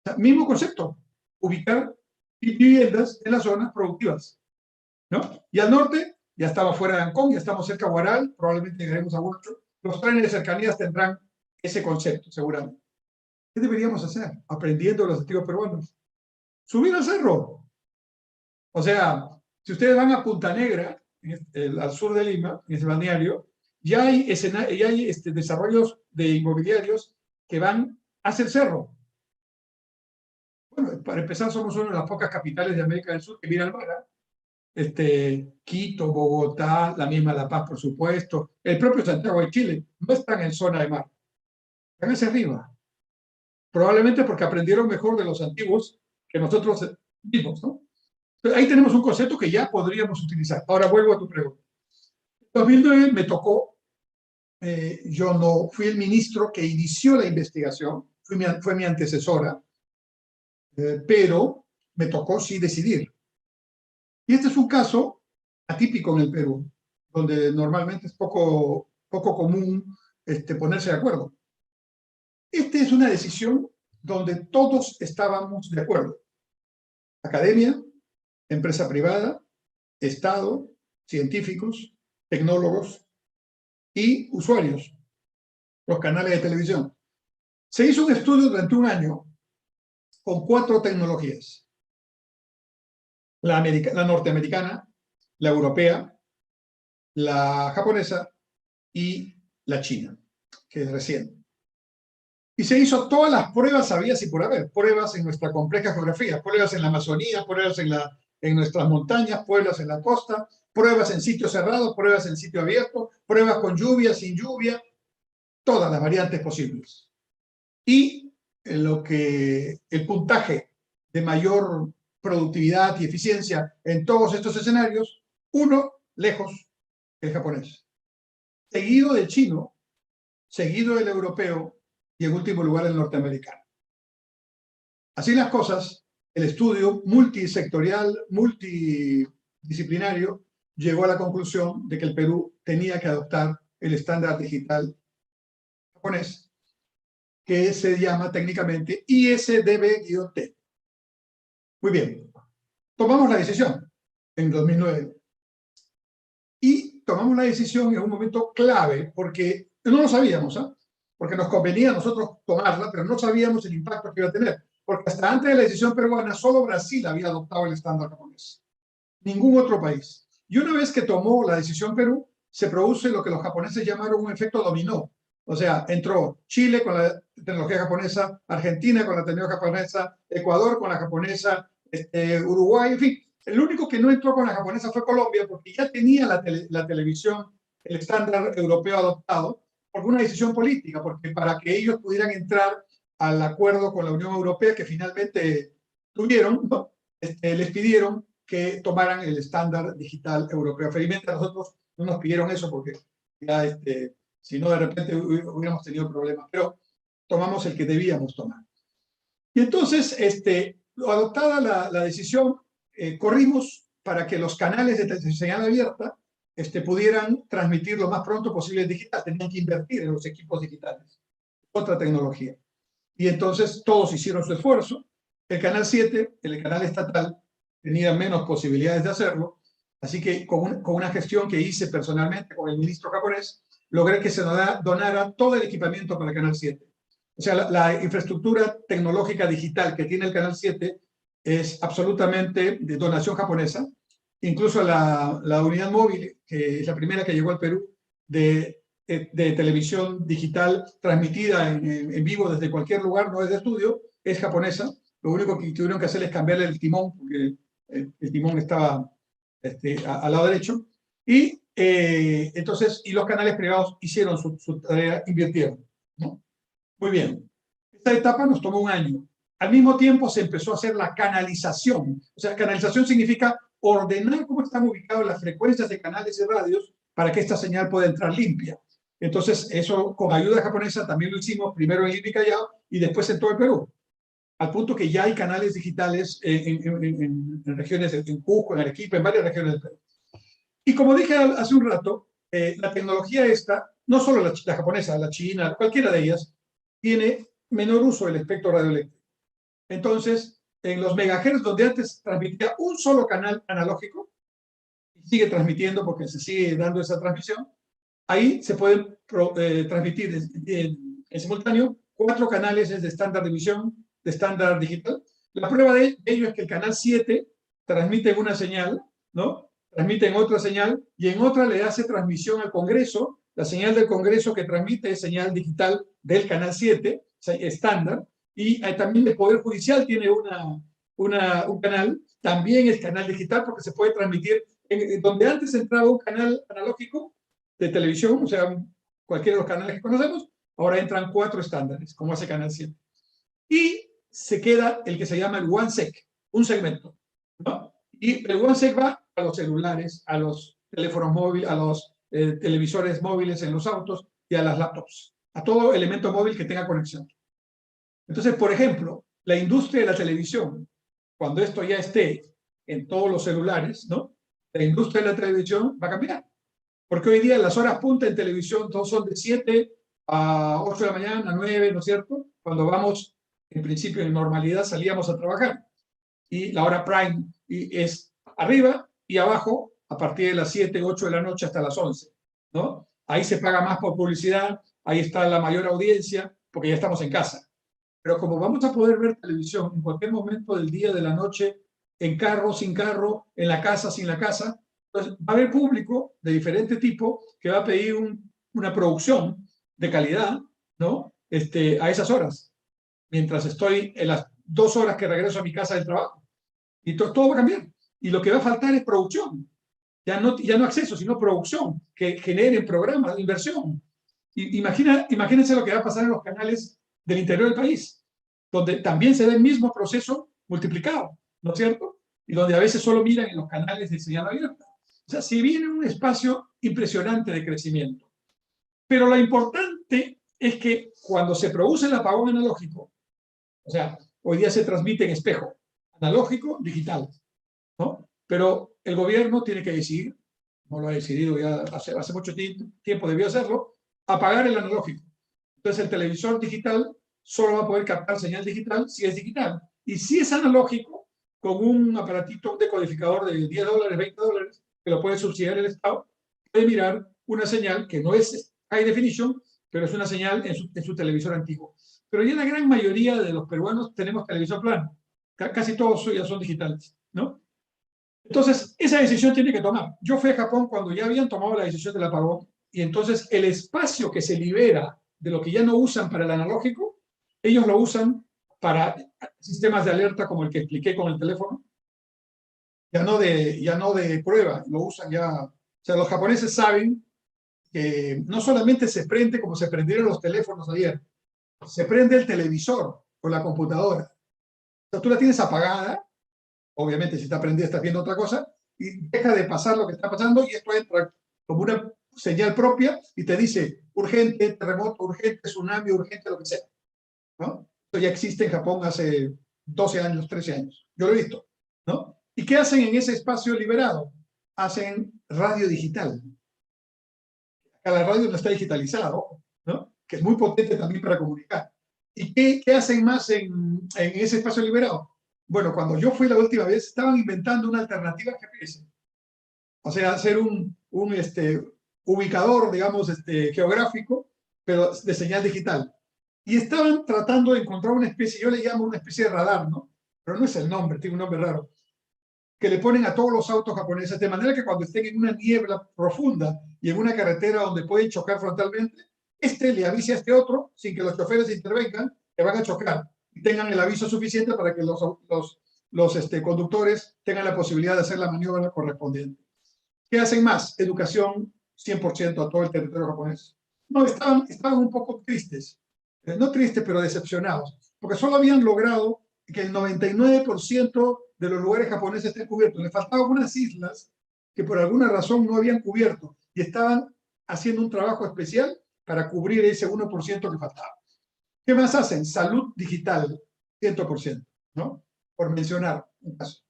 sea, mismo concepto, ubicar viviendas en las zonas productivas, ¿no? Y al norte, ya estamos fuera de Ancón, ya estamos cerca de Huaral, probablemente llegaremos a Huacho. Los trenes de cercanías tendrán ese concepto, seguramente. ¿Qué deberíamos hacer? Aprendiendo de los antiguos peruanos. Subir al cerro. O sea, si ustedes van a Punta Negra, al sur de Lima, en ese balneario, ya hay desarrollos de inmobiliarios que van hacia el cerro. Bueno, para empezar, somos una de las pocas capitales de América del Sur que mira al mar. Quito, Bogotá, la misma La Paz, por supuesto, el propio Santiago de Chile, no están en zona de mar, están hacia arriba. Probablemente porque aprendieron mejor de los antiguos que nosotros mismos, ¿no? Entonces, ahí tenemos un concepto que ya podríamos utilizar. Ahora vuelvo a tu pregunta. En 2009 me tocó, yo no fui el ministro que inició la investigación, fue mi antecesora, pero me tocó sí decidir. Y este es un caso atípico en el Perú, donde normalmente es poco común ponerse de acuerdo. Esta es una decisión donde todos estábamos de acuerdo. Academia, empresa privada, Estado, científicos, tecnólogos y usuarios, los canales de televisión. Se hizo un estudio durante un año con 4 tecnologías. La norteamericana, la europea, la japonesa y la china, que es reciente. Y se hizo todas las pruebas habidas y por haber, pruebas en nuestra compleja geografía, pruebas en la Amazonía, pruebas en nuestras montañas, pruebas en la costa, pruebas en sitio cerrado, pruebas en sitio abierto, pruebas con lluvia, sin lluvia, todas las variantes posibles. y el puntaje de mayor productividad y eficiencia en todos estos escenarios, uno, lejos, el japonés. Seguido del chino, seguido del europeo y en último lugar el norteamericano. Así las cosas, el estudio multisectorial, multidisciplinario, llegó a la conclusión de que el Perú tenía que adoptar el estándar digital japonés, que se llama técnicamente ISDB-T. Muy bien, tomamos la decisión en 2009. Y tomamos la decisión en un momento clave, porque no lo sabíamos, ¿eh? Porque nos convenía a nosotros tomarla, pero no sabíamos el impacto que iba a tener. Porque hasta antes de la decisión peruana, solo Brasil había adoptado el estándar japonés. Ningún otro país. Y una vez que tomó la decisión Perú, se produce lo que los japoneses llamaron un efecto dominó. O sea, entró Chile con la tecnología japonesa, Argentina con la tecnología japonesa, Ecuador con la japonesa, Uruguay, en fin. El único que no entró con la japonesa fue Colombia, porque ya tenía la televisión, el estándar europeo adoptado, por una decisión política, porque para que ellos pudieran entrar al acuerdo con la Unión Europea que finalmente tuvieron, ¿no? Les pidieron que tomaran el estándar digital europeo. Felizmente a nosotros no nos pidieron eso porque ya, si no, de repente hubiéramos tenido problemas, pero tomamos el que debíamos tomar. Y entonces, adoptada la decisión, corrimos para que los canales de señal abierta pudieran transmitir lo más pronto posible en digital. Tenían que invertir en los equipos digitales. Otra tecnología. Y entonces todos hicieron su esfuerzo. El canal 7, el canal estatal, tenía menos posibilidades de hacerlo. Así que con una gestión que hice personalmente con el ministro japonés, logré que se donara todo el equipamiento para el canal 7. O sea, la infraestructura tecnológica digital que tiene el canal 7 es absolutamente de donación japonesa. Incluso la unidad móvil, que es la primera que llegó al Perú, de televisión digital transmitida en vivo desde cualquier lugar, no desde estudio, es japonesa. Lo único que tuvieron que hacer es cambiarle el timón, porque el timón estaba al lado derecho. Y entonces, y los canales privados hicieron su tarea, invirtieron, ¿no? Muy bien. Esta etapa nos tomó un año. Al mismo tiempo se empezó a hacer la canalización. O sea, canalización significa ordenar cómo están ubicadas las frecuencias de canales y radios para que esta señal pueda entrar limpia. Entonces, eso con ayuda japonesa también lo hicimos primero en Ibi Callao y después en todo el Perú. Al punto que ya hay canales digitales en regiones, en Cusco, en Arequipa, en varias regiones del Perú. Y como dije hace un rato, la tecnología esta, no solo la japonesa, la china, cualquiera de ellas, tiene menor uso del espectro radioeléctrico. Entonces, en los megahertz donde antes transmitía un solo canal analógico, y sigue transmitiendo porque se sigue dando esa transmisión, ahí se pueden transmitir en simultáneo 4 canales de estándar de emisión, de estándar digital. La prueba de ello es que el canal 7 transmite en una señal, ¿no? Transmite en otra señal y en otra le hace transmisión al Congreso. La señal del Congreso que transmite es señal digital del canal 7, estándar. Y también el Poder Judicial tiene un canal, también es canal digital porque se puede transmitir donde antes entraba un canal analógico de televisión, o sea, cualquiera de los canales que conocemos, ahora entran 4 estándares, como hace Canal 7. Y se queda el que se llama el OneSec, un segmento, ¿no? Y el OneSec va a los celulares, a los teléfonos móviles, a los televisores móviles en los autos y a las laptops, a todo elemento móvil que tenga conexión. Entonces, por ejemplo, la industria de la televisión, cuando esto ya esté en todos los celulares, ¿no? La industria de la televisión va a cambiar. Porque hoy día las horas punta en televisión todos son de 7 a 8 de la mañana, a 9, ¿no es cierto? Cuando vamos, en principio, en normalidad salíamos a trabajar. Y la hora prime es arriba y abajo a partir de las 7, 8 de la noche hasta las 11, ¿no? Ahí se paga más por publicidad, ahí está la mayor audiencia, porque ya estamos en casa. Pero como vamos a poder ver televisión en cualquier momento del día, de la noche, en carro, sin carro, en la casa, sin la casa, entonces va a haber público de diferente tipo que va a pedir una producción de calidad, ¿no? A esas horas, mientras estoy en las 2 horas que regreso a mi casa del trabajo. Y todo va a cambiar. Y lo que va a faltar es producción. Ya no acceso, sino producción, que generen programas de inversión. Imagínense lo que va a pasar en los canales del interior del país, donde también se da el mismo proceso multiplicado, ¿no es cierto? Y donde a veces solo miran en los canales de señal abierta. O sea, si viene un espacio impresionante de crecimiento. Pero lo importante es que cuando se produce el apagón analógico, o sea, hoy día se transmite en espejo, analógico, digital, ¿no? Pero el gobierno tiene que decidir, no lo ha decidido ya hace mucho tiempo, debió hacerlo, apagar el analógico. Entonces el televisor digital solo va a poder captar señal digital si es digital. Y si es analógico, con un aparatito, un decodificador de $10, $20, que lo puede subsidiar el Estado, puede mirar una señal que no es high definition, pero es una señal en su televisor antiguo. Pero ya la gran mayoría de los peruanos tenemos televisor plano. Casi todos ya son digitales, ¿no? Entonces, esa decisión tiene que tomar. Yo fui a Japón cuando ya habían tomado la decisión del apagón, y entonces el espacio que se libera de lo que ya no usan para el analógico, ellos lo usan para sistemas de alerta como el que expliqué con el teléfono, ya no de prueba, lo usan ya. O sea, los japoneses saben que no solamente se prende como se prendieron los teléfonos ayer, se prende el televisor o la computadora. O sea, tú la tienes apagada, obviamente si está prendida estás viendo otra cosa, y deja de pasar lo que está pasando y esto entra como una señal propia y te dice urgente, terremoto, urgente, tsunami, urgente, lo que sea, ¿no? Esto ya existe en Japón hace 12 años, 13 años. Yo lo he visto, ¿no? ¿Y qué hacen en ese espacio liberado? Hacen radio digital. Acá la radio no está digitalizado, ¿no? Que es muy potente también para comunicar. ¿Y qué hacen más en ese espacio liberado? Bueno, cuando yo fui la última vez, estaban inventando una alternativa al GPS. O sea, hacer un ubicador, digamos, geográfico, pero de señal digital. Y estaban tratando de encontrar una especie, yo le llamo una especie de radar, ¿no? Pero no es el nombre, tiene un nombre raro, que le ponen a todos los autos japoneses, de manera que cuando estén en una niebla profunda y en una carretera donde pueden chocar frontalmente, le avise a este otro, sin que los choferes intervengan, que van a chocar y tengan el aviso suficiente para que los conductores tengan la posibilidad de hacer la maniobra correspondiente. ¿Qué hacen más? Educación 100% a todo el territorio japonés. No, estaban un poco tristes, no tristes, pero decepcionados, porque solo habían logrado que el 99% de los lugares japoneses estén cubiertos. Les faltaban unas islas que por alguna razón no habían cubierto y estaban haciendo un trabajo especial para cubrir ese 1% que faltaba. ¿Qué más hacen? Salud digital, 100%, ¿no? Por mencionar un caso.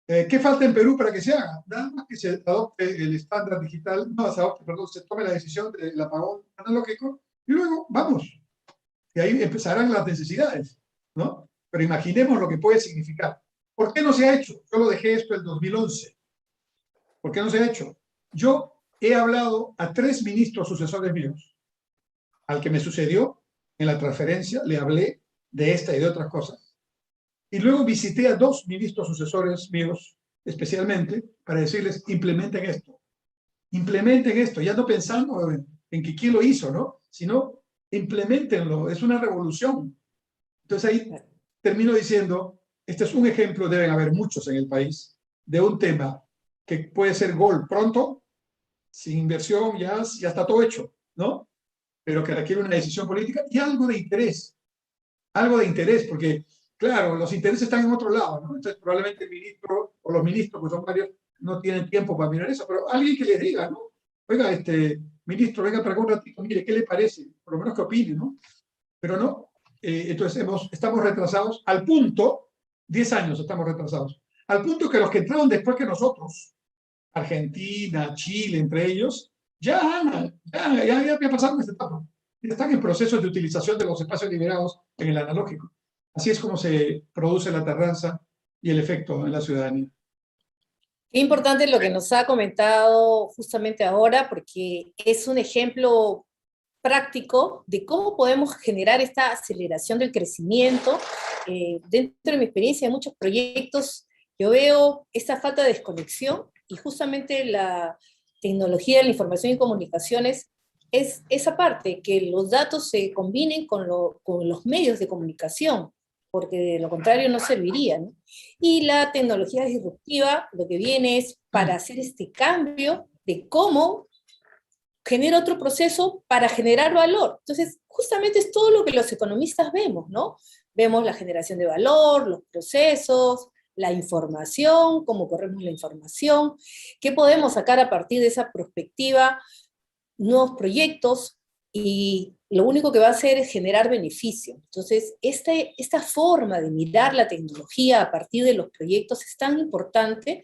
¿Qué falta en Perú para que se haga? Nada más que se adopte el estándar digital, no, se tome la decisión del apagón analógico y luego vamos. Y ahí empezarán las necesidades, ¿no? Pero imaginemos lo que puede significar. ¿Por qué no se ha hecho? Yo lo dejé esto en 2011. ¿Por qué no se ha hecho? Yo he hablado a 3 ministros sucesores míos. Al que me sucedió en la transferencia, le hablé de esta y de otras cosas. Y luego visité a 2 ministros sucesores míos, especialmente, para decirles, implementen esto, ya no pensando en que quién lo hizo, ¿no? Sino, implementenlo, es una revolución. Entonces ahí termino diciendo, este es un ejemplo, deben haber muchos en el país, de un tema que puede ser gol pronto, sin inversión, ya está todo hecho, ¿no? Pero que requiere una decisión política y algo de interés, porque claro, los intereses están en otro lado, ¿no? Entonces probablemente el ministro o los ministros, pues son varios, no tienen tiempo para mirar eso, pero alguien que les diga, ¿no? Oiga, ministro, venga para acá un ratito, mire, ¿qué le parece? Por lo menos que opine, ¿no? Pero no, entonces estamos retrasados al punto, 10 años estamos retrasados, al punto que los que entraron después que nosotros, Argentina, Chile, entre ellos, ya pasaron esta etapa. Están en procesos de utilización de los espacios liberados en el analógico. Así es como se produce la tardanza y el efecto en la ciudadanía. Qué importante lo que nos ha comentado justamente ahora, porque es un ejemplo práctico de cómo podemos generar esta aceleración del crecimiento. Dentro de mi experiencia en muchos proyectos, yo veo esta falta de desconexión y justamente la tecnología de la información y comunicaciones es esa parte, que los datos se combinen con los medios de comunicación, porque de lo contrario no serviría, ¿no? Y la tecnología disruptiva lo que viene es para hacer este cambio de cómo genera otro proceso para generar valor. Entonces, justamente es todo lo que los economistas vemos, ¿no? Vemos la generación de valor, los procesos, la información, cómo corremos la información, qué podemos sacar a partir de esa perspectiva, nuevos proyectos, y lo único que va a hacer es generar beneficio. Entonces, esta forma de mirar la tecnología a partir de los proyectos es tan importante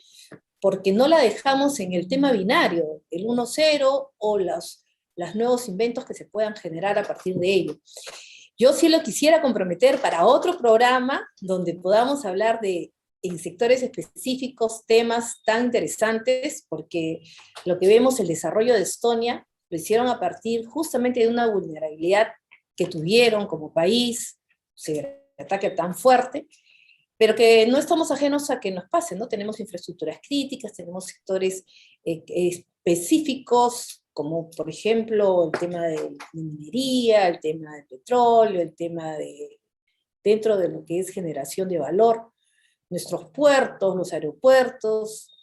porque no la dejamos en el tema binario, el 1-0 o los nuevos inventos que se puedan generar a partir de ello. Yo sí lo quisiera comprometer para otro programa donde podamos hablar de, en sectores específicos, temas tan interesantes, porque lo que vemos, el desarrollo de Estonia, lo hicieron a partir justamente de una vulnerabilidad que tuvieron como país, ataque tan fuerte, pero que no estamos ajenos a que nos pase, ¿no? Tenemos infraestructuras críticas, tenemos sectores específicos, como por ejemplo el tema de minería, el tema del petróleo, el tema dentro de lo que es generación de valor, nuestros puertos, los aeropuertos,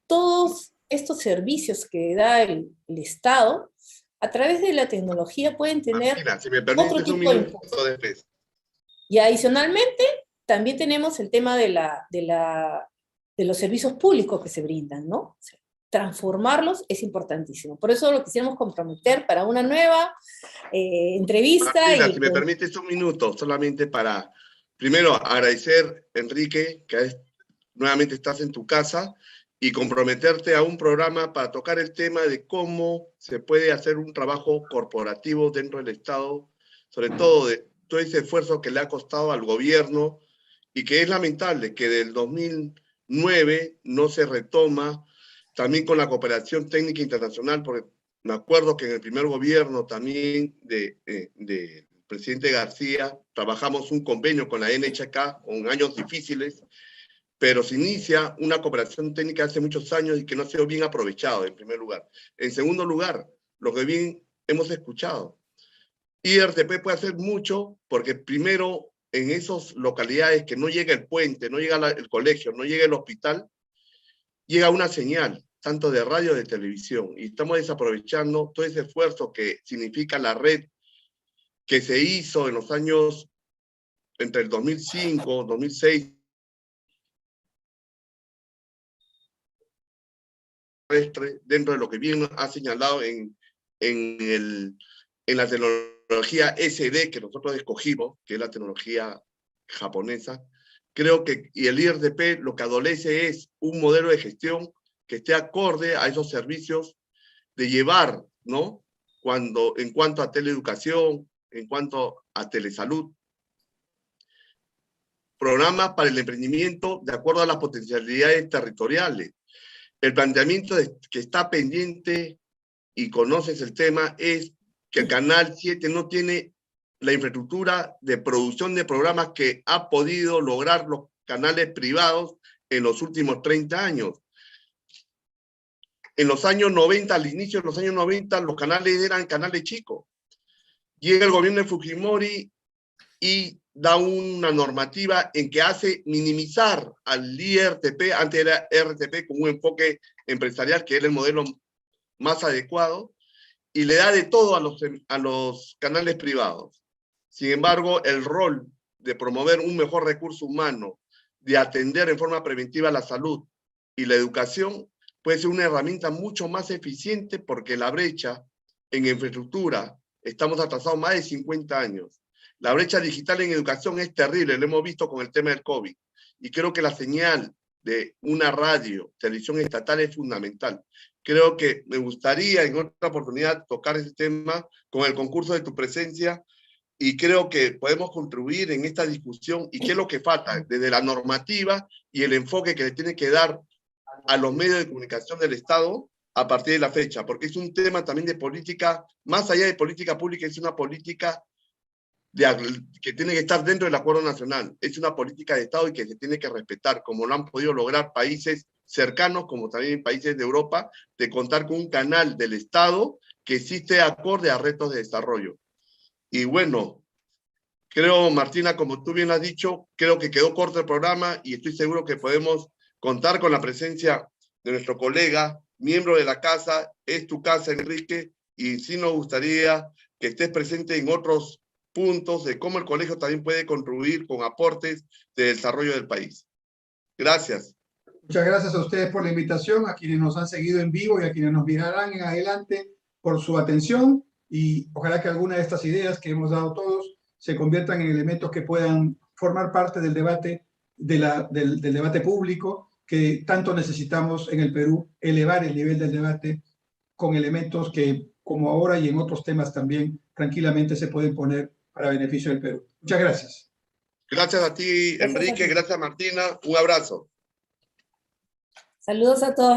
todos estos servicios que da el Estado, a través de la tecnología pueden tener Martina, si me otro permites tipo un de minuto impulso. después. Y adicionalmente, también tenemos el tema de los servicios públicos que se brindan, ¿no? O sea, transformarlos es importantísimo. Por eso lo quisiéramos comprometer para una nueva entrevista. Martina, y si me permites un minuto, solamente para, primero, agradecer, Enrique, que nuevamente estás en tu casa, y comprometerte a un programa para tocar el tema de cómo se puede hacer un trabajo corporativo dentro del Estado, sobre todo de todo ese esfuerzo que le ha costado al gobierno, y que es lamentable que del 2009 no se retoma, también con la cooperación técnica internacional, porque me acuerdo que en el primer gobierno también del presidente García trabajamos un convenio con la NHK con años difíciles, pero se inicia una cooperación técnica hace muchos años y que no ha sido bien aprovechado, en primer lugar. En segundo lugar, lo que bien hemos escuchado, IRTP puede hacer mucho porque primero en esas localidades que no llega el puente, no llega el colegio, no llega el hospital, llega una señal, tanto de radio como de televisión, y estamos desaprovechando todo ese esfuerzo que significa la red que se hizo en los años entre el 2005, 2006, dentro de lo que bien ha señalado en la tecnología SD que nosotros escogimos, que es la tecnología japonesa. Creo que, y el IRTP lo que adolece es un modelo de gestión que esté acorde a esos servicios de llevar, ¿no? En cuanto a teleeducación, en cuanto a telesalud, programas para el emprendimiento de acuerdo a las potencialidades territoriales. El planteamiento que está pendiente, y conoces el tema, es que el Canal 7 no tiene la infraestructura de producción de programas que ha podido lograr los canales privados en los últimos 30 años. En los años 90, al inicio de los años 90, los canales eran canales chicos. Llega el gobierno de Fujimori y da una normativa en que hace minimizar al IRTP, antes era RTP con un enfoque empresarial que era el modelo más adecuado, y le da de todo a los canales privados. Sin embargo, el rol de promover un mejor recurso humano, de atender en forma preventiva la salud y la educación, puede ser una herramienta mucho más eficiente porque la brecha en infraestructura, estamos atrasados más de 50 años. La brecha digital en educación es terrible, lo hemos visto con el tema del COVID. Y creo que la señal de una radio, televisión estatal es fundamental. Creo que me gustaría en otra oportunidad tocar ese tema con el concurso de tu presencia, y creo que podemos contribuir en esta discusión y qué es lo que falta desde la normativa y el enfoque que le tiene que dar a los medios de comunicación del Estado a partir de la fecha, porque es un tema también de política, más allá de política pública, es una política que tiene que estar dentro del acuerdo nacional. Es una política de Estado y que se tiene que respetar, como lo han podido lograr países cercanos, como también países de Europa, de contar con un canal del Estado que existe acorde a retos de desarrollo. Y bueno, creo, Martina, como tú bien has dicho, creo que quedó corto el programa y estoy seguro que podemos contar con la presencia de nuestro colega miembro de la casa, es tu casa, Enrique, y sí nos gustaría que estés presente en otros puntos de cómo el colegio también puede contribuir con aportes de desarrollo del país. Gracias. Muchas gracias a ustedes por la invitación, a quienes nos han seguido en vivo y a quienes nos mirarán en adelante por su atención, y ojalá que alguna de estas ideas que hemos dado todos se conviertan en elementos que puedan formar parte del debate, del debate público que tanto necesitamos en el Perú, elevar el nivel del debate con elementos que, como ahora y en otros temas también, tranquilamente se pueden poner para beneficio del Perú. Muchas gracias. Gracias a ti, Enrique. Gracias, Martina. Un abrazo. Saludos a todos.